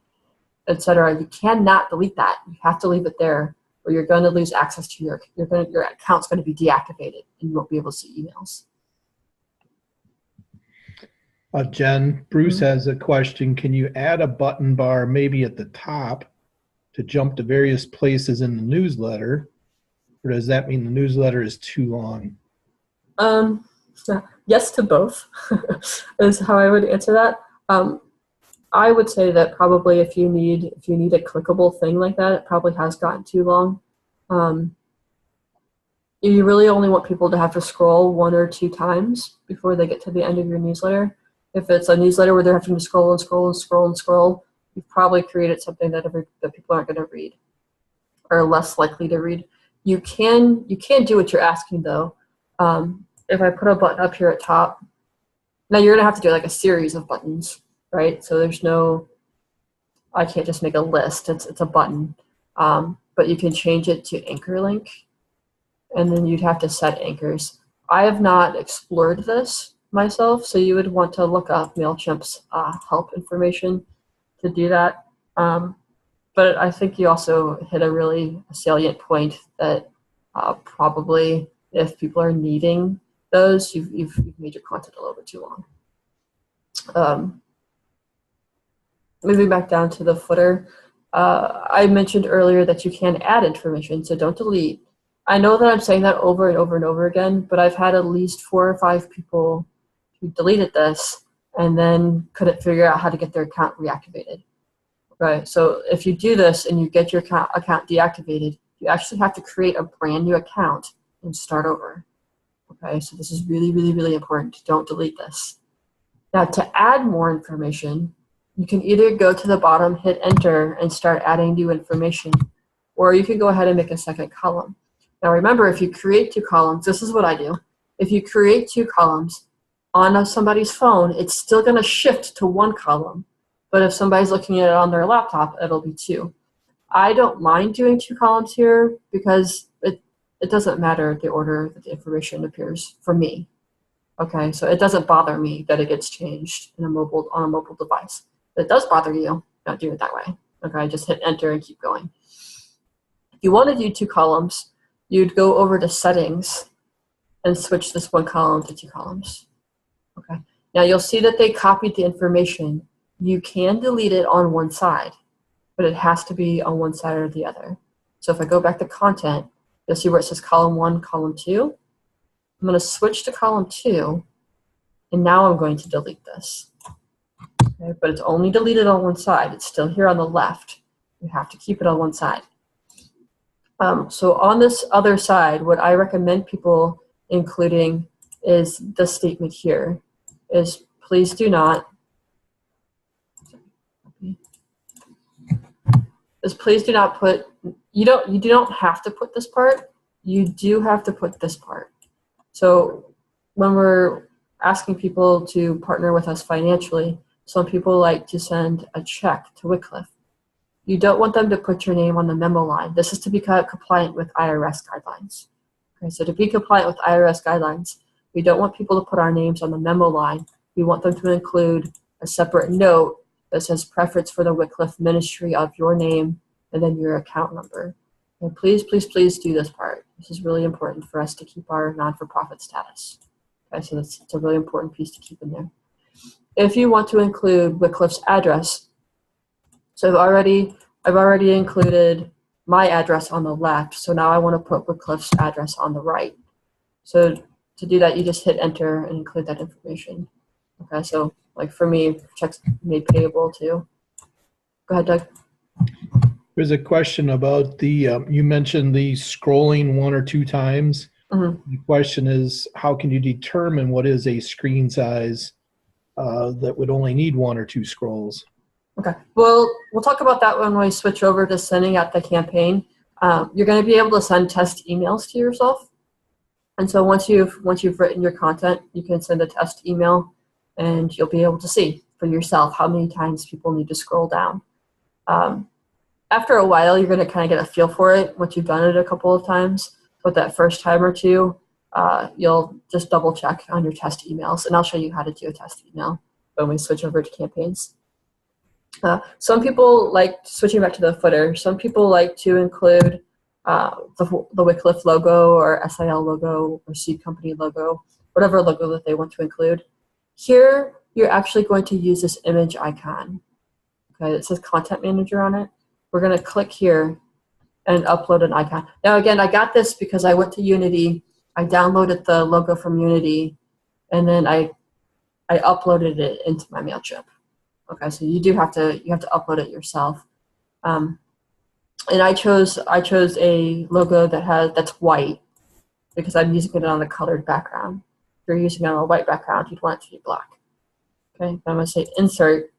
etc. You cannot delete that. You have to leave it there, or you're going to lose access to your account's going to be deactivated, and you won't be able to see emails. Jen, Bruce has a question. Can you add a button bar maybe at the top to jump to various places in the newsletter? Or does that mean the newsletter is too long? Yes to both is how I would answer that. I would say that probably if you need a clickable thing like that, it probably has gotten too long. You really only want people to have to scroll 1 or 2 times before they get to the end of your newsletter. If it's a newsletter where they're having to scroll and scroll and scroll and scroll, you've probably created something that people aren't going to read or less likely to read. You can do what you're asking though. If I put a button up here at top, now you're going to have to do like a series of buttons, right? So there's no, I can't just make a list. It's a button, but you can change it to anchor link, and then you'd have to set anchors. I have not explored this myself, so you would want to look up MailChimp's help information to do that. But I think you also hit a really salient point that probably if people are needing those, you've made your content a little bit too long. Moving back down to the footer, I mentioned earlier that you can add information, so don't delete. I know that I'm saying that over and over and over again, but I've had at least 4 or 5 people who deleted this and then couldn't figure out how to get their account reactivated. Right, so if you do this and you get your account deactivated, you actually have to create a brand new account and start over. Okay, so this is really, really, really important. Don't delete this. Now, to add more information, you can either go to the bottom, hit enter, and start adding new information, or you can go ahead and make a second column. Now remember, if you create 2 columns, this is what I do. If you create 2 columns on somebody's phone, it's still going to shift to 1 column. But if somebody's looking at it on their laptop, it'll be 2. I don't mind doing 2 columns here because it doesn't matter the order that the information appears for me. Okay, so it doesn't bother me that it gets changed on a mobile device. If it does bother you, don't do it that way. Okay, just hit enter and keep going. If you want to do 2 columns, you'd go over to settings and switch this 1 column to 2 columns. Okay, now you'll see that they copied the information. You can delete it on one side, but it has to be on one side or the other. So if I go back to content, you'll see where it says column 1, column 2. I'm going to switch to column 2, and now I'm going to delete this. Okay, but it's only deleted on one side. It's still here on the left. You have to keep it on one side. So on this other side, what I recommend people including is the statement here, is please do not put, you don't have to put this part, you do have to put this part. So when we're asking people to partner with us financially, some people like to send a check to Wycliffe. You don't want them to put your name on the memo line. This is to be compliant with IRS guidelines. Okay, so to be compliant with IRS guidelines, we don't want people to put our names on the memo line. We want them to include a separate note that says preference for the Wycliffe ministry of your name and then your account number. And please, please, please do this part. This is really important for us to keep our non-for-profit status. Okay, so it's a really important piece to keep in there. If you want to include Wycliffe's address, so I've already included my address on the left, so now I want to put Wycliffe's address on the right. So to do that, you just hit enter and include that information. Okay, so like for me, checks made payable too. Go ahead, Doug. There's a question about the, you mentioned the scrolling 1 or 2 times. Mm-hmm. The question is, how can you determine what is a screen size that would only need 1 or 2 scrolls? Okay, well, we'll talk about that when we switch over to sending out the campaign. You're going to be able to send test emails to yourself. And so once you've written your content, you can send a test email and you'll be able to see for yourself how many times people need to scroll down. After a while, you're going to kind of get a feel for it once you've done it a couple of times. But that first time or two, you'll just double check on your test emails, and I'll show you how to do a test email when we switch over to campaigns. Some people like, switching back to the footer, some people like to include the Wycliffe logo or SIL logo or seed company logo, whatever logo that they want to include. Here, you're actually going to use this image icon. Okay, it says Content Manager on it. We're going to click here and upload an icon. Now again, I got this because I went to Unity, I downloaded the logo from Unity, and then I uploaded it into my MailChimp. Okay, so you have to upload it yourself. And I chose a logo that's white because I'm using it on a colored background. If you're using it on a white background, you'd want it to be black. Okay, I'm going to say insert.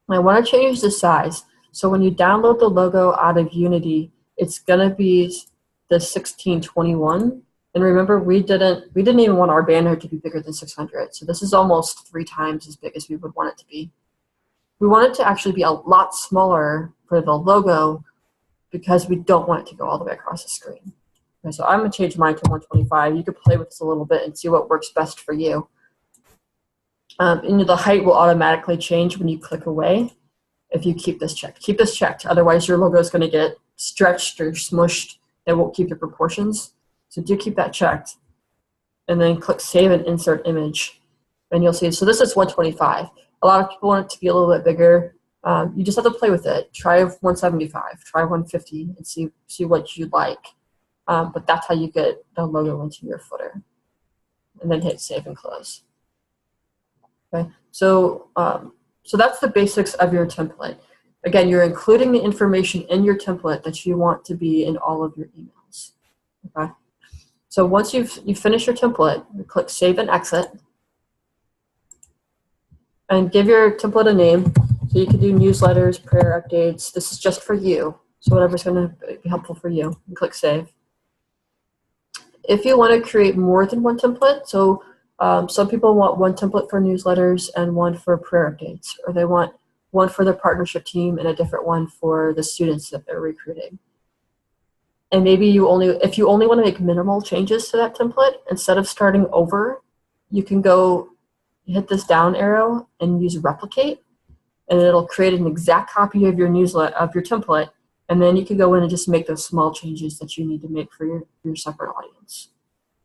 I want to change the size. So when you download the logo out of Unity, it's going to be the 1621. And remember, we didn't even want our banner to be bigger than 600. So this is almost 3 times as big as we would want it to be. We want it to actually be a lot smaller for the logo because we don't want it to go all the way across the screen. Okay, so I'm going to change mine to 125. You could play with this a little bit and see what works best for you. And the height will automatically change when you click away if you keep this checked. Keep this checked, otherwise your logo is going to get stretched or smushed. It won't keep your proportions. So do keep that checked. And then click Save and Insert Image. And you'll see, so this is 125. A lot of people want it to be a little bit bigger. You just have to play with it. Try 175, try 150, and see what you like. But that's how you get the logo into your footer. And then hit Save and Close. Okay, so that's the basics of your template. Again, you're including the information in your template that you want to be in all of your emails. Okay, so once you've finished your template, you click Save and Exit, and give your template a name. So you can do newsletters, prayer updates. This is just for you, so whatever's going to be helpful for you. And click Save. If you want to create more than one template, so some people want one template for newsletters and one for prayer updates, or they want one for their partnership team and a different one for the students that they're recruiting. And maybe if you only want to make minimal changes to that template, instead of starting over, you can go hit this down arrow and use replicate, and it'll create an exact copy of your template, and then you can go in and just make those small changes that you need to make for your separate audience.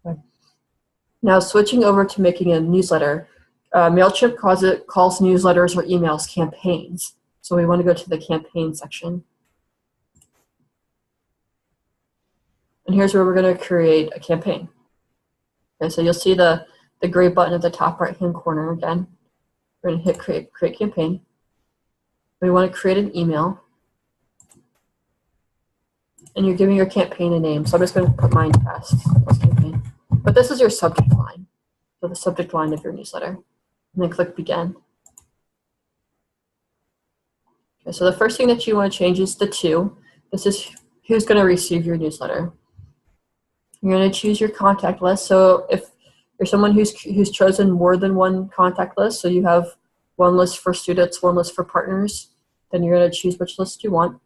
Okay. Now, switching over to making a newsletter, MailChimp calls newsletters or emails campaigns. So we want to go to the campaign section. And here's where we're going to create a campaign. Okay, so you'll see the gray button at the top right-hand corner again. We're going to hit create campaign. We want to create an email. And you're giving your campaign a name. So I'm just going to put mine test plus campaign. But this is your subject line. So the subject line of your newsletter. And then click begin. Okay, so the first thing that you want to change is the to. This is who's going to receive your newsletter. You're going to choose your contact list. So if you're someone who's chosen more than one contact list, so you have one list for students, one list for partners, then you're going to choose which list you want.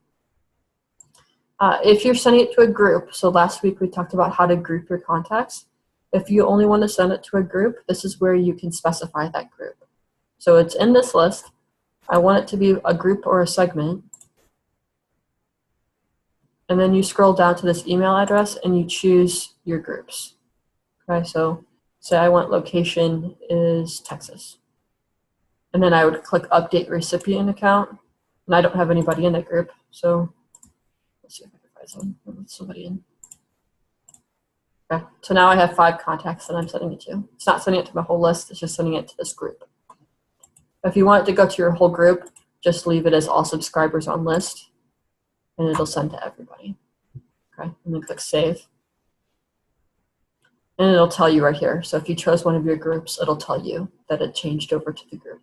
If you're sending it to a group, so last week we talked about how to group your contacts. If you only want to send it to a group, this is where you can specify that group. So it's in this list. I want it to be a group or a segment. And then you scroll down to this email address and you choose your groups. Okay, so say I want location is Texas. And then I would click update recipient account. And I don't have anybody in that group, so let's see if I can find somebody in. Okay, so now I have 5 contacts that I'm sending it to. It's not sending it to my whole list, it's just sending it to this group. If you want it to go to your whole group, just leave it as all subscribers on list, and it'll send to everybody. Okay, and then click save. And it'll tell you right here. So if you chose one of your groups, it'll tell you that it changed over to the group.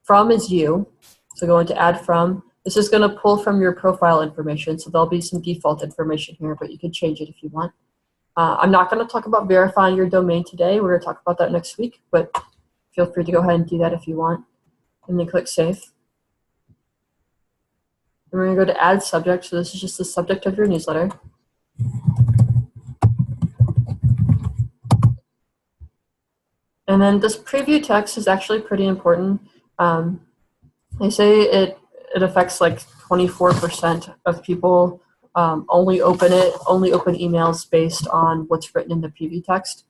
From is you, so go into add from. This is going to pull from your profile information, so there'll be some default information here, but you can change it if you want. I'm not going to talk about verifying your domain today. We're going to talk about that next week, but feel free to go ahead and do that if you want. And then click save. And we're going to go to add subject, so this is just the subject of your newsletter. And then this preview text is actually pretty important. They say it affects like 24% of people only open emails based on what's written in the preview text.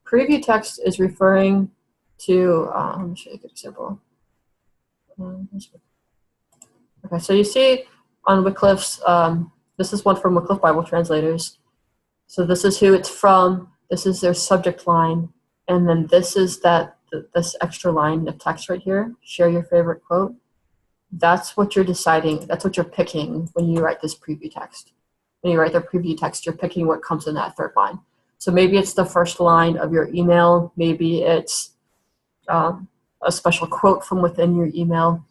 Preview text is referring to, let me show you a good example. Okay, so you see on Wycliffe's, this is one from Wycliffe Bible Translators. So this is who it's from, this is their subject line, and then this is this extra line of text right here, share your favorite quote. That's what you're deciding, that's what you're picking when you write this preview text. When you write the preview text, you're picking what comes in that third line. So maybe it's the first line of your email, maybe it's a special quote from within your email.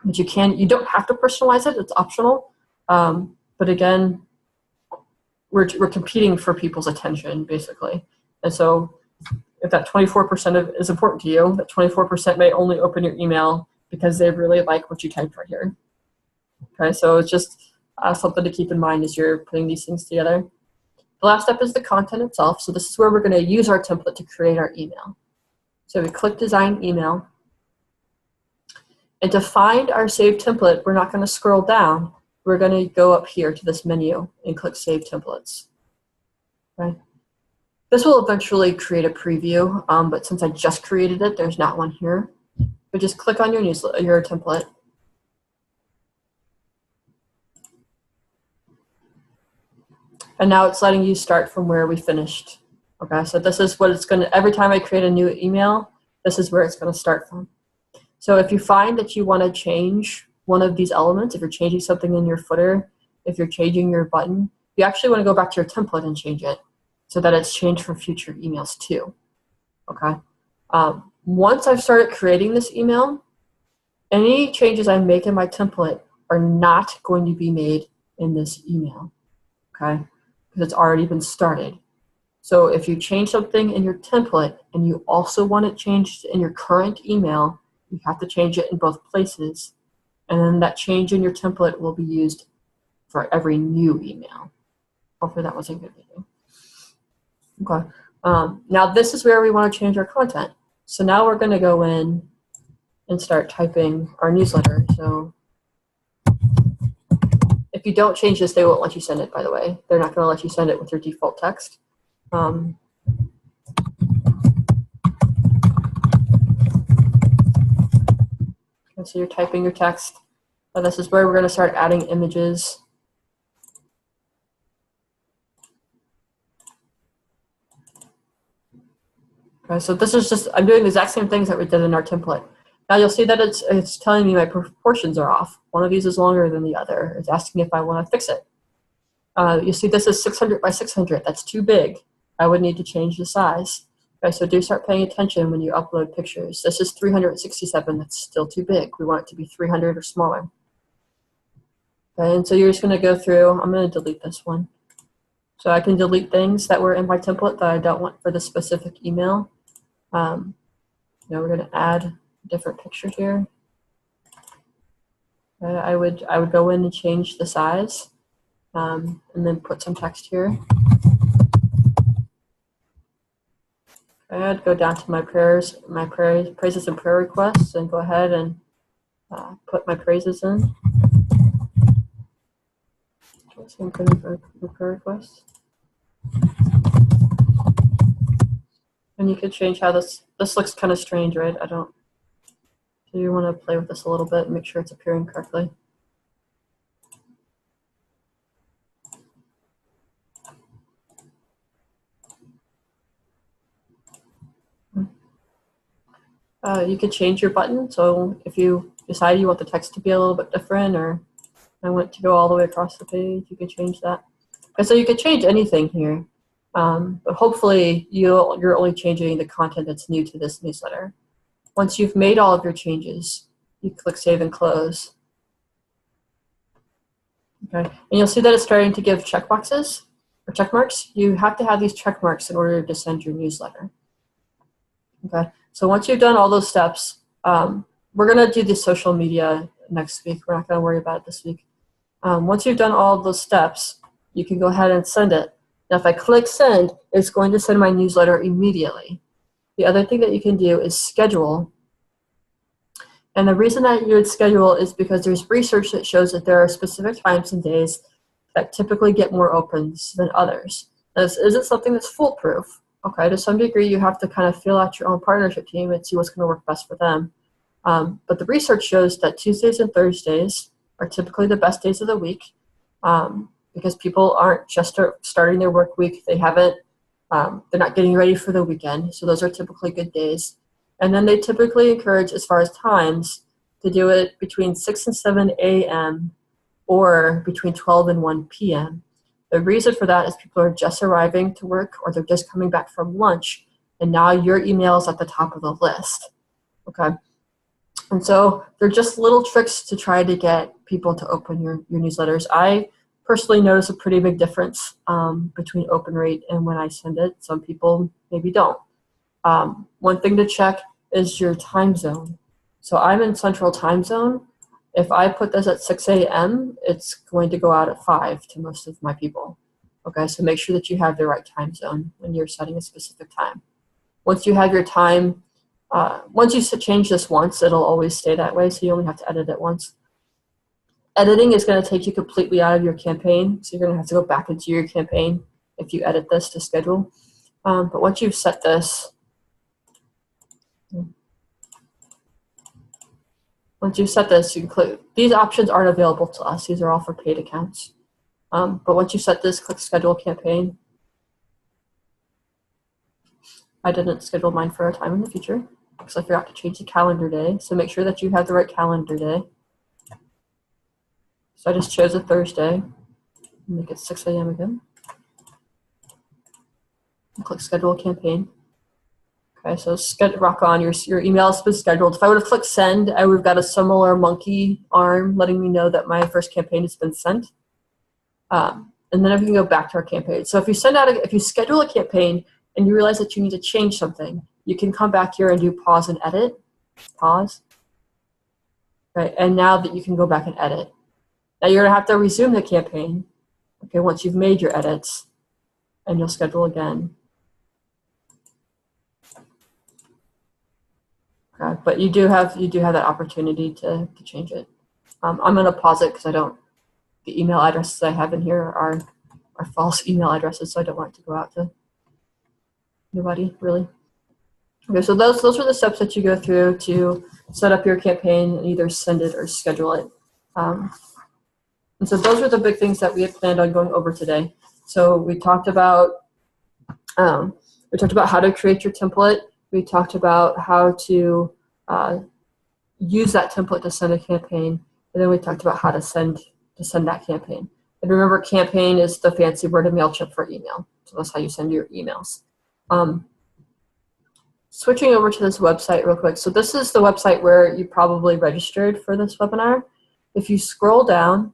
But you don't have to personalize it, it's optional. But again, we're competing for people's attention, basically. And so if that 24% is important to you, that 24% may only open your email because they really like what you typed right here. Okay, so it's just something to keep in mind as you're putting these things together. The last step is the content itself. So this is where we're going to use our template to create our email. So we click Design Email. And to find our saved template, we're not going to scroll down. We're going to go up here to this menu and click Save Templates. Okay. This will eventually create a preview, but since I just created it, there's not one here. But just click on your template. And now it's letting you start from where we finished. Okay, so this is what it's going to, every time I create a new email, this is where it's going to start from. So if you find that you want to change one of these elements, if you're changing something in your footer, if you're changing your button, you actually want to go back to your template and change it so that it's changed for future emails too. Okay. Once I've started creating this email, any changes I make in my template are not going to be made in this email. Okay, because it's already been started. So if you change something in your template and you also want it changed in your current email, you have to change it in both places. And then that change in your template will be used for every new email. Hopefully that wasn't good video. Okay. Now this is where we want to change our content. So now we're going to go in and start typing our newsletter. So if you don't change this, they won't let you send it, by the way. They're not going to let you send it with your default text. So you're typing your text. This is where we're going to start adding images. Okay, so this is just, I'm doing the exact same things that we did in our template. Now you'll see that it's telling me my proportions are off. One of these is longer than the other. It's asking if I want to fix it. You see this is 600 by 600. That's too big. I would need to change the size. Okay, so do start paying attention when you upload pictures. This is 367. That's still too big. We want it to be 300 or smaller. Okay, and so you're just going to go through. I'm going to delete this one. So I can delete things that were in my template that I don't want for this specific email. Now we're going to add a different picture here. I would go in and change the size, and then put some text here. I'd go down to my praises and prayer requests, and go ahead and put my praises in. So I'm putting the prayer requests. And you could change how this looks kind of strange, right? So you want to play with this a little bit and make sure it's appearing correctly. You could change your button. So if you decide you want the text to be a little bit different, or I want it to go all the way across the page, you can change that. And so you could change anything here. But hopefully you're only changing the content that's new to this newsletter. Once you've made all of your changes, you click Save and Close. Okay, and you'll see that it's starting to give checkboxes or check marks. You have to have these check marks in order to send your newsletter. Okay, so once you've done all those steps, we're going to do the social media next week. We're not going to worry about it this week. Once you've done all of those steps, you can go ahead and send it. Now, if I click Send, it's going to send my newsletter immediately. The other thing that you can do is schedule. And the reason that you would schedule is because there's research that shows that there are specific times and days that typically get more opens than others. Now, this isn't something that's foolproof. Okay, to some degree, you have to kind of feel out your own partnership team and see what's going to work best for them. But the research shows that Tuesdays and Thursdays are typically the best days of the week because people aren't just starting their work week. They're not getting ready for the weekend. So those are typically good days. And then they typically encourage, as far as times, to do it between 6 and 7 a.m. or between 12 and 1 p.m. The reason for that is people are just arriving to work or they're just coming back from lunch, and now your email is at the top of the list. Okay. And so they're just little tricks to try to get people to open your newsletters. I personally notice a pretty big difference between open rate and when I send it. Some people maybe don't. One thing to check is your time zone. So I'm in Central Time Zone. If I put this at 6 a.m., it's going to go out at 5 to most of my people. Okay, so make sure that you have the right time zone when you're setting a specific time. Once you have your time, once you change this once, it'll always stay that way, so you only have to edit it once. Editing is going to take you completely out of your campaign, so you're going to have to go back into your campaign if you edit this to schedule. But once you've set this, you can click. These options aren't available to us. These are all for paid accounts. But once you set this, click Schedule Campaign. I didn't schedule mine for a time in the future because I forgot to change the calendar day. So make sure that you have the right calendar day. So I just chose a Thursday. Make it 6 a.m. again. And click Schedule Campaign. Okay, so rock on, your email has been scheduled. If I would have clicked Send, I would have got a similar monkey arm letting me know that my first campaign has been sent. And then we can go back to our campaign. So if you if you schedule a campaign and you realize that you need to change something, you can come back here and do pause and edit. Pause. Right, and now that you can go back and edit. Now you're gonna have to resume the campaign, okay, once you've made your edits, and you'll schedule again. Okay, but you do have that opportunity to change it. I'm gonna pause it because the email addresses I have in here are false email addresses, so I don't want it to go out to nobody really. Okay, so those are the steps that you go through to set up your campaign and either send it or schedule it. And so those are the big things that we had planned on going over today. So we talked about how to create your template. We talked about how to use that template to send a campaign, and then we talked about how to send that campaign. And remember, campaign is the fancy word of MailChimp for email. So that's how you send your emails. Switching over to this website real quick. So this is the website where you probably registered for this webinar. If you scroll down,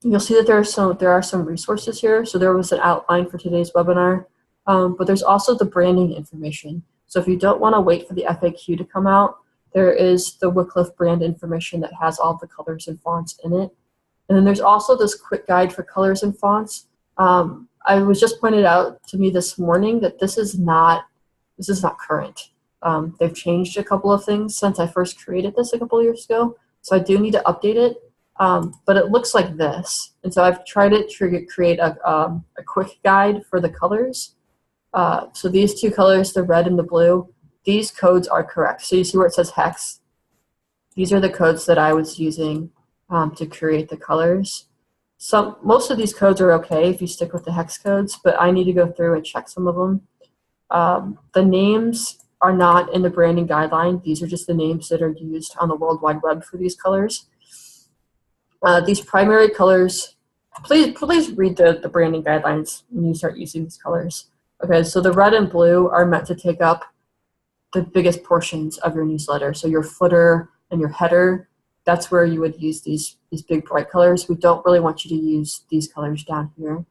you'll see that there are some resources here. So there was an outline for today's webinar, but there's also the branding information. So if you don't want to wait for the FAQ to come out, there is the Wycliffe brand information that has all the colors and fonts in it. And then there's also this quick guide for colors and fonts. I was just pointed out to me this morning that this is not current. They've changed a couple of things since I first created this a couple of years ago. So I do need to update it, but it looks like this. And so I've tried to create a quick guide for the colors. So these two colors, the red and the blue, these codes are correct. So you see where it says hex? These are the codes that I was using to create the colors. Most of these codes are okay if you stick with the hex codes, but I need to go through and check some of them. The names are not in the branding guideline. These are just the names that are used on the World Wide Web for these colors. These primary colors, please read the branding guidelines when you start using these colors. Okay, so the red and blue are meant to take up the biggest portions of your newsletter. So your footer and your header, that's where you would use these big bright colors. We don't really want you to use these colors down here.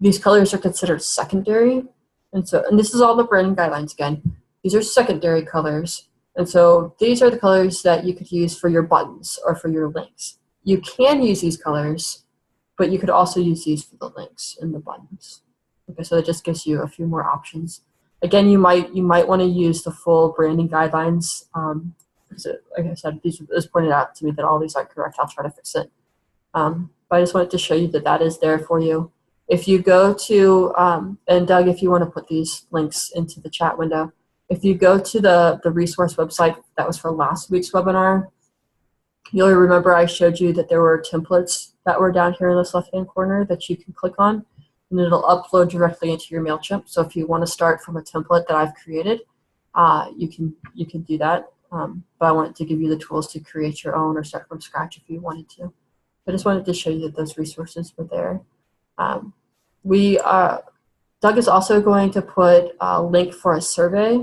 These colors are considered secondary. And this is all the branding guidelines again. These are secondary colors. And so these are the colors that you could use for your buttons or for your links. You can use these colors, but you could also use these for the links and the buttons. Okay, so it just gives you a few more options. Again, you might want to use the full branding guidelines. Because like I said, it was pointed out to me that all these aren't correct. I'll try to fix it. But I just wanted to show you that is there for you. If you go to, and Doug, if you want to put these links into the chat window, if you go to the resource website that was for last week's webinar, you'll remember I showed you that there were templates that were down here in this left-hand corner that you can click on, and it'll upload directly into your MailChimp. So if you want to start from a template that I've created, you can do that. But I wanted to give you the tools to create your own or start from scratch if you wanted to. I just wanted to show you that those resources were there. Doug is also going to put a link for a survey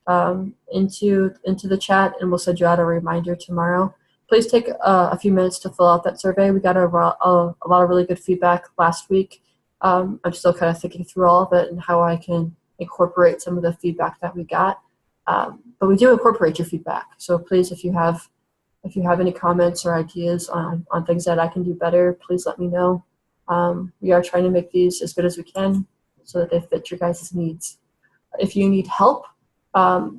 into the chat, and we'll send you out a reminder tomorrow. Please take a few minutes to fill out that survey. We got a lot of really good feedback last week. I'm still kind of thinking through all of it and how I can incorporate some of the feedback that we got. But we do incorporate your feedback. So please, if you have any comments or ideas on things that I can do better, please let me know. We are trying to make these as good as we can so that they fit your guys' needs. If you need help,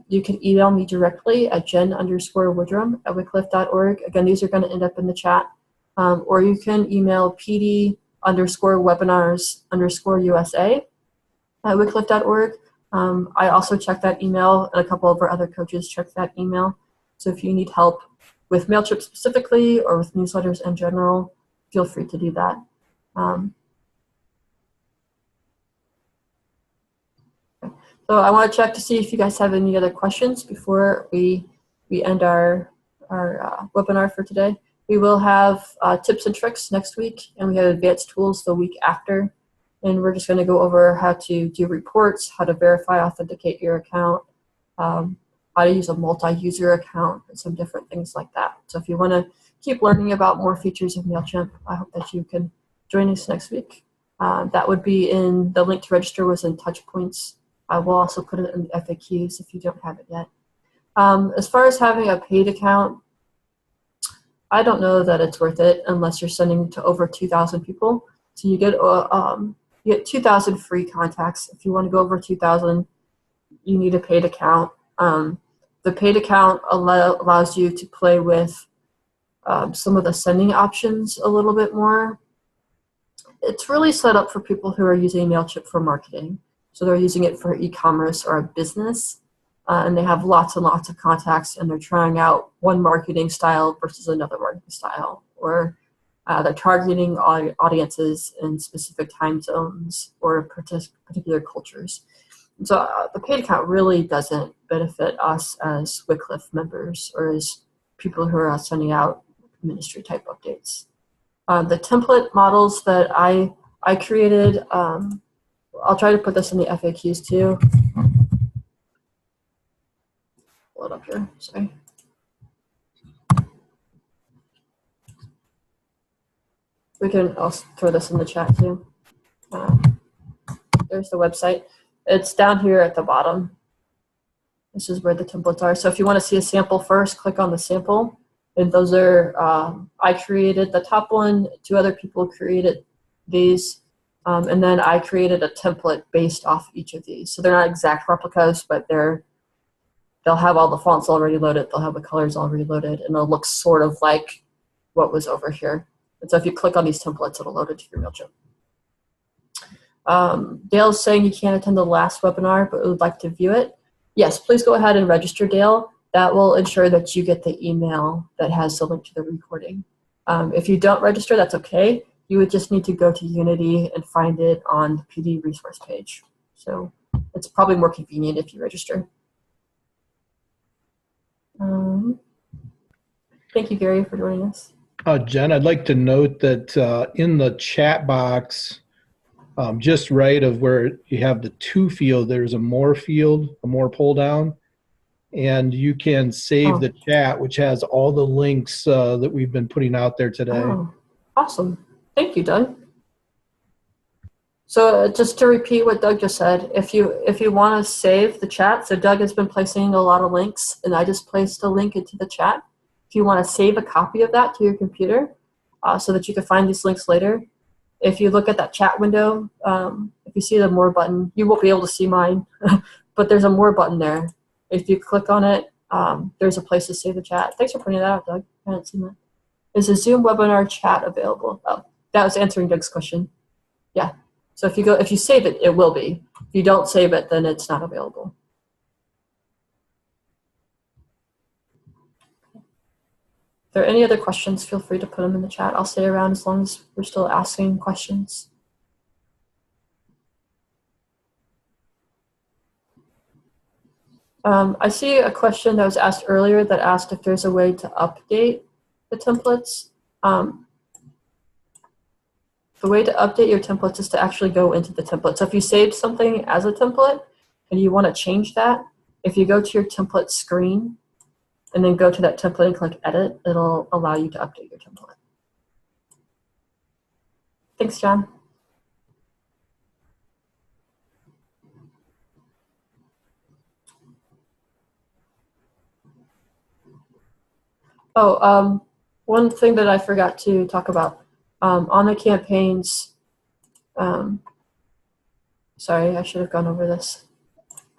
you can email me directly at jen_woodrum@wycliffe.org. Again, these are going to end up in the chat. Or you can email pd_webinars_USA@wycliffe.org. I also check that email, and a couple of our other coaches check that email. So if you need help with MailChimp specifically or with newsletters in general, feel free to do that. So I want to check to see if you guys have any other questions before we end our webinar for today. We will have tips and tricks next week, and we have advanced tools the week after. And we're just going to go over how to do reports, how to verify, authenticate your account, how to use a multi-user account, and some different things like that. So if you want to keep learning about more features of MailChimp, I hope that you can join us next week. That would be in the link to register was in touch points. I will also put it in the FAQs if you don't have it yet. As far as having a paid account, I don't know that it's worth it unless you're sending to over 2,000 people. So you get 2,000 free contacts. If you want to go over 2,000, you need a paid account. The paid account allows you to play with some of the sending options a little bit more. It's really set up for people who are using MailChimp for marketing. So they're using it for e-commerce or a business, and they have lots and lots of contacts, and they're trying out one marketing style versus another marketing style, or they're targeting audiences in specific time zones or particular cultures. And so the paid account really doesn't benefit us as Wycliffe members or as people who are sending out ministry type updates. The template models that I created, I'll try to put this in the FAQs too. Pull it up here, sorry. We can also throw this in the chat too. There's the website. It's down here at the bottom. This is where the templates are. So if you want to see a sample first, click on the sample. And those are, I created the top one, 2 other people created these. And then I created a template based off each of these. So they're not exact replicas, but they'll have all the fonts already loaded. They'll have the colors already loaded, and it'll look sort of like what was over here. And so if you click on these templates, it'll load it to your MailChimp. Dale's saying you can't attend the last webinar, but would like to view it. Yes, please go ahead and register, Dale. That will ensure that you get the email that has the link to the recording. If you don't register, that's okay. You would just need to go to Unity and find it on the PD resource page. So it's probably more convenient if you register. Thank you, Gary, for joining us. Jen, I'd like to note that in the chat box, just right of where you have the to field, there's a more field, a more pull down, and you can save the chat, which has all the links that we've been putting out there today. Oh, awesome. Thank you, Doug. So just to repeat what Doug just said, if you want to save the chat, so Doug has been placing a lot of links, and I just placed a link into the chat. If you want to save a copy of that to your computer so that you can find these links later, if you look at that chat window, if you see the more button, you won't be able to see mine, but there's a more button there. If you click on it, there's a place to save the chat. Thanks for pointing that out, Doug. I hadn't seen that. Is the Zoom webinar chat available? Oh, that was answering Doug's question. Yeah. So if you save it, it will be. If you don't save it, then it's not available. If there are any other questions, feel free to put them in the chat. I'll stay around as long as we're still asking questions. I see a question that was asked earlier that asked if there's a way to update the templates. The way to update your templates is to actually go into the template. So if you saved something as a template and you want to change that, if you go to your template screen and then go to that template and click edit, it'll allow you to update your template. Thanks, John. Oh, one thing that I forgot to talk about on the campaigns. Sorry, I should have gone over this.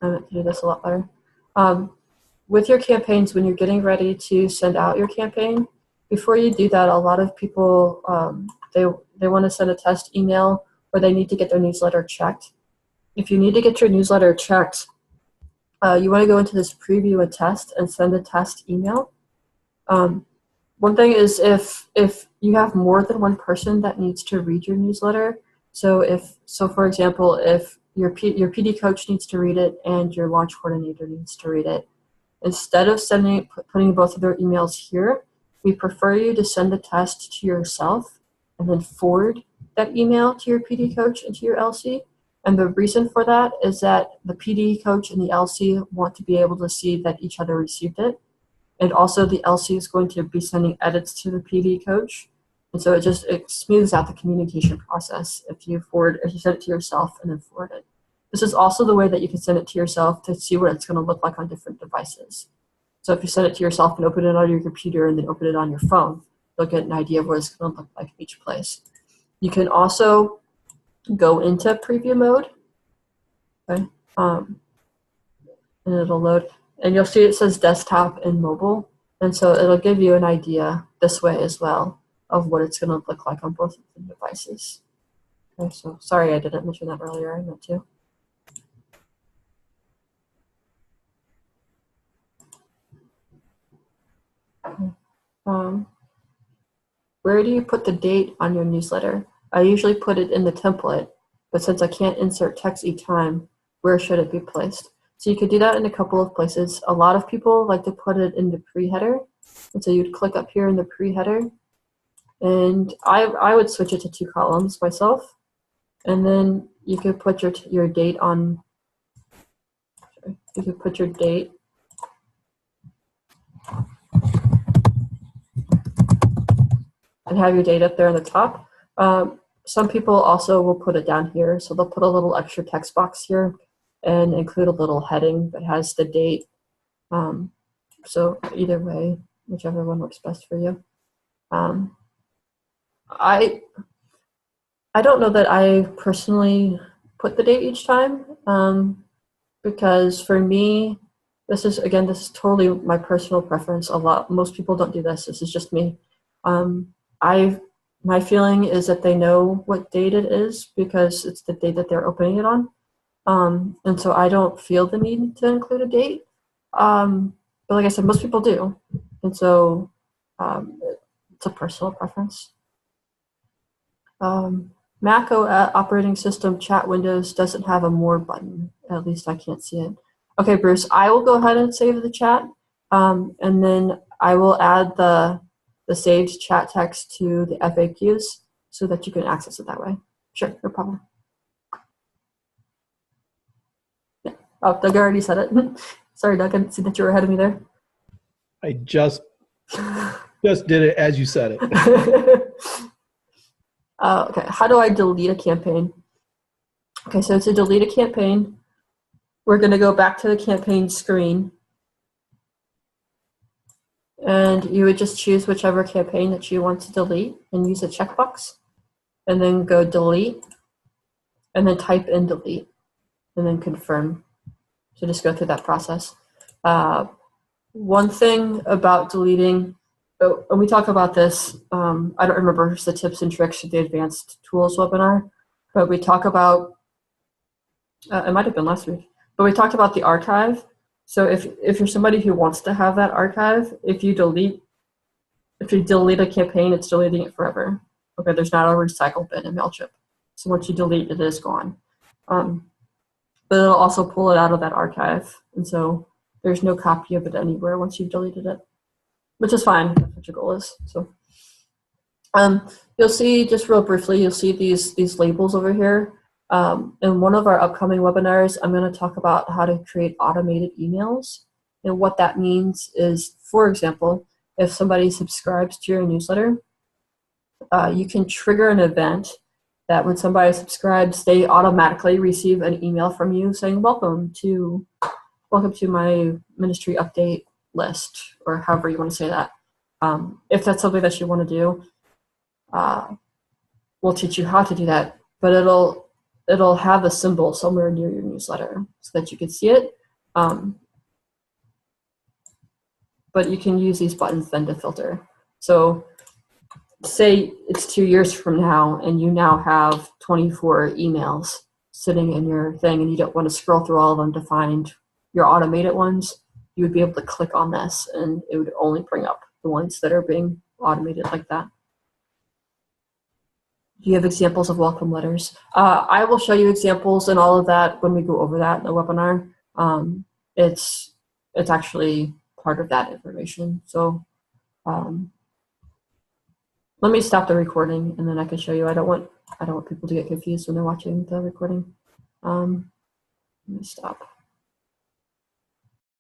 I meant to do this a lot better. With your campaigns, when you're getting ready to send out your campaign, before you do that, a lot of people, they want to send a test email or they need to get their newsletter checked. If you need to get your newsletter checked, you want to go into this preview and test and send a test email. One thing is if you have more than one person that needs to read your newsletter, so for example, if your PD coach needs to read it and your launch coordinator needs to read it, instead of putting both of their emails here, we prefer you to send the test to yourself and then forward that email to your PD coach and to your LC. And the reason for that is that the PD coach and the LC want to be able to see that each other received it. And also the LC is going to be sending edits to the PD coach. And so it smooths out the communication process if you send it to yourself and then forward it. This is also the way that you can send it to yourself to see what it's going to look like on different devices. So if you send it to yourself and open it on your computer and then open it on your phone, you'll get an idea of what it's going to look like in each place. You can also go into preview mode, okay, and it'll load. And you'll see it says desktop and mobile. And so it'll give you an idea this way as well of what it's going to look like on both of the devices. Okay, so sorry I didn't mention that earlier. I meant to. Where do you put the date on your newsletter? I usually put it in the template, but since I can't insert text each time, where should it be placed? So you could do that in a couple of places. A lot of people like to put it in the pre-header. And so you'd click up here in the pre-header. And I would switch it to 2 columns myself. And then you could put your date on, you could put your date. And have your date up there on the top. Some people also will put it down here. So they'll put a little extra text box here and include a little heading that has the date. So either way, whichever one works best for you. I don't know that I personally put the date each time because for me, this is totally my personal preference. Most people don't do this. This is just me. My feeling is that they know what date it is because it's the date that they're opening it on. And so I don't feel the need to include a date. But like I said, most people do. And so it's a personal preference. Mac operating system chat windows doesn't have a more button. At least I can't see it. Okay, Bruce, I will go ahead and save the chat. And then I will add the saved chat text to the FAQs so that you can access it that way. Sure, no problem. Yeah. Oh, Doug already said it. Sorry, Doug, I didn't see that you were ahead of me there. I just did it as you said it. Okay, how do I delete a campaign? Okay, so to delete a campaign, we're going to go back to the campaign screen. And you would just choose whichever campaign that you want to delete and use a checkbox. And then go delete. And then type in delete. And then confirm. So just go through that process. One thing about deleting, and we talk about this, I don't remember the tips and tricks of the advanced tools webinar, but we talk about, it might have been last week, but we talked about the archive. So if you're somebody who wants to have that archive, if you delete a campaign, it's deleting it forever. Okay, there's not a recycle bin in MailChimp. So once you delete it, it is gone. But it'll also pull it out of that archive. And so there's no copy of it anywhere once you've deleted it, which is fine. That's what your goal is. So you'll see, just real briefly, you'll see these labels over here. In one of our upcoming webinars, I'm going to talk about how to create automated emails. And what that means is, for example, if somebody subscribes to your newsletter, you can trigger an event that when somebody subscribes, they automatically receive an email from you saying, welcome to my ministry update list, or however you want to say that. If that's something that you want to do, we'll teach you how to do that, but it'll have a symbol somewhere near your newsletter so that you can see it. But you can use these buttons then to filter. So say it's 2 years from now and you now have 24 emails sitting in your thing and you don't want to scroll through all of them to find your automated ones, you would be able to click on this and it would only bring up the ones that are being automated like that. Do you have examples of welcome letters? I will show you examples and all of that when we go over that in the webinar. It's actually part of that information. So let me stop the recording and then I can show you. I don't want people to get confused when they're watching the recording. Let me stop.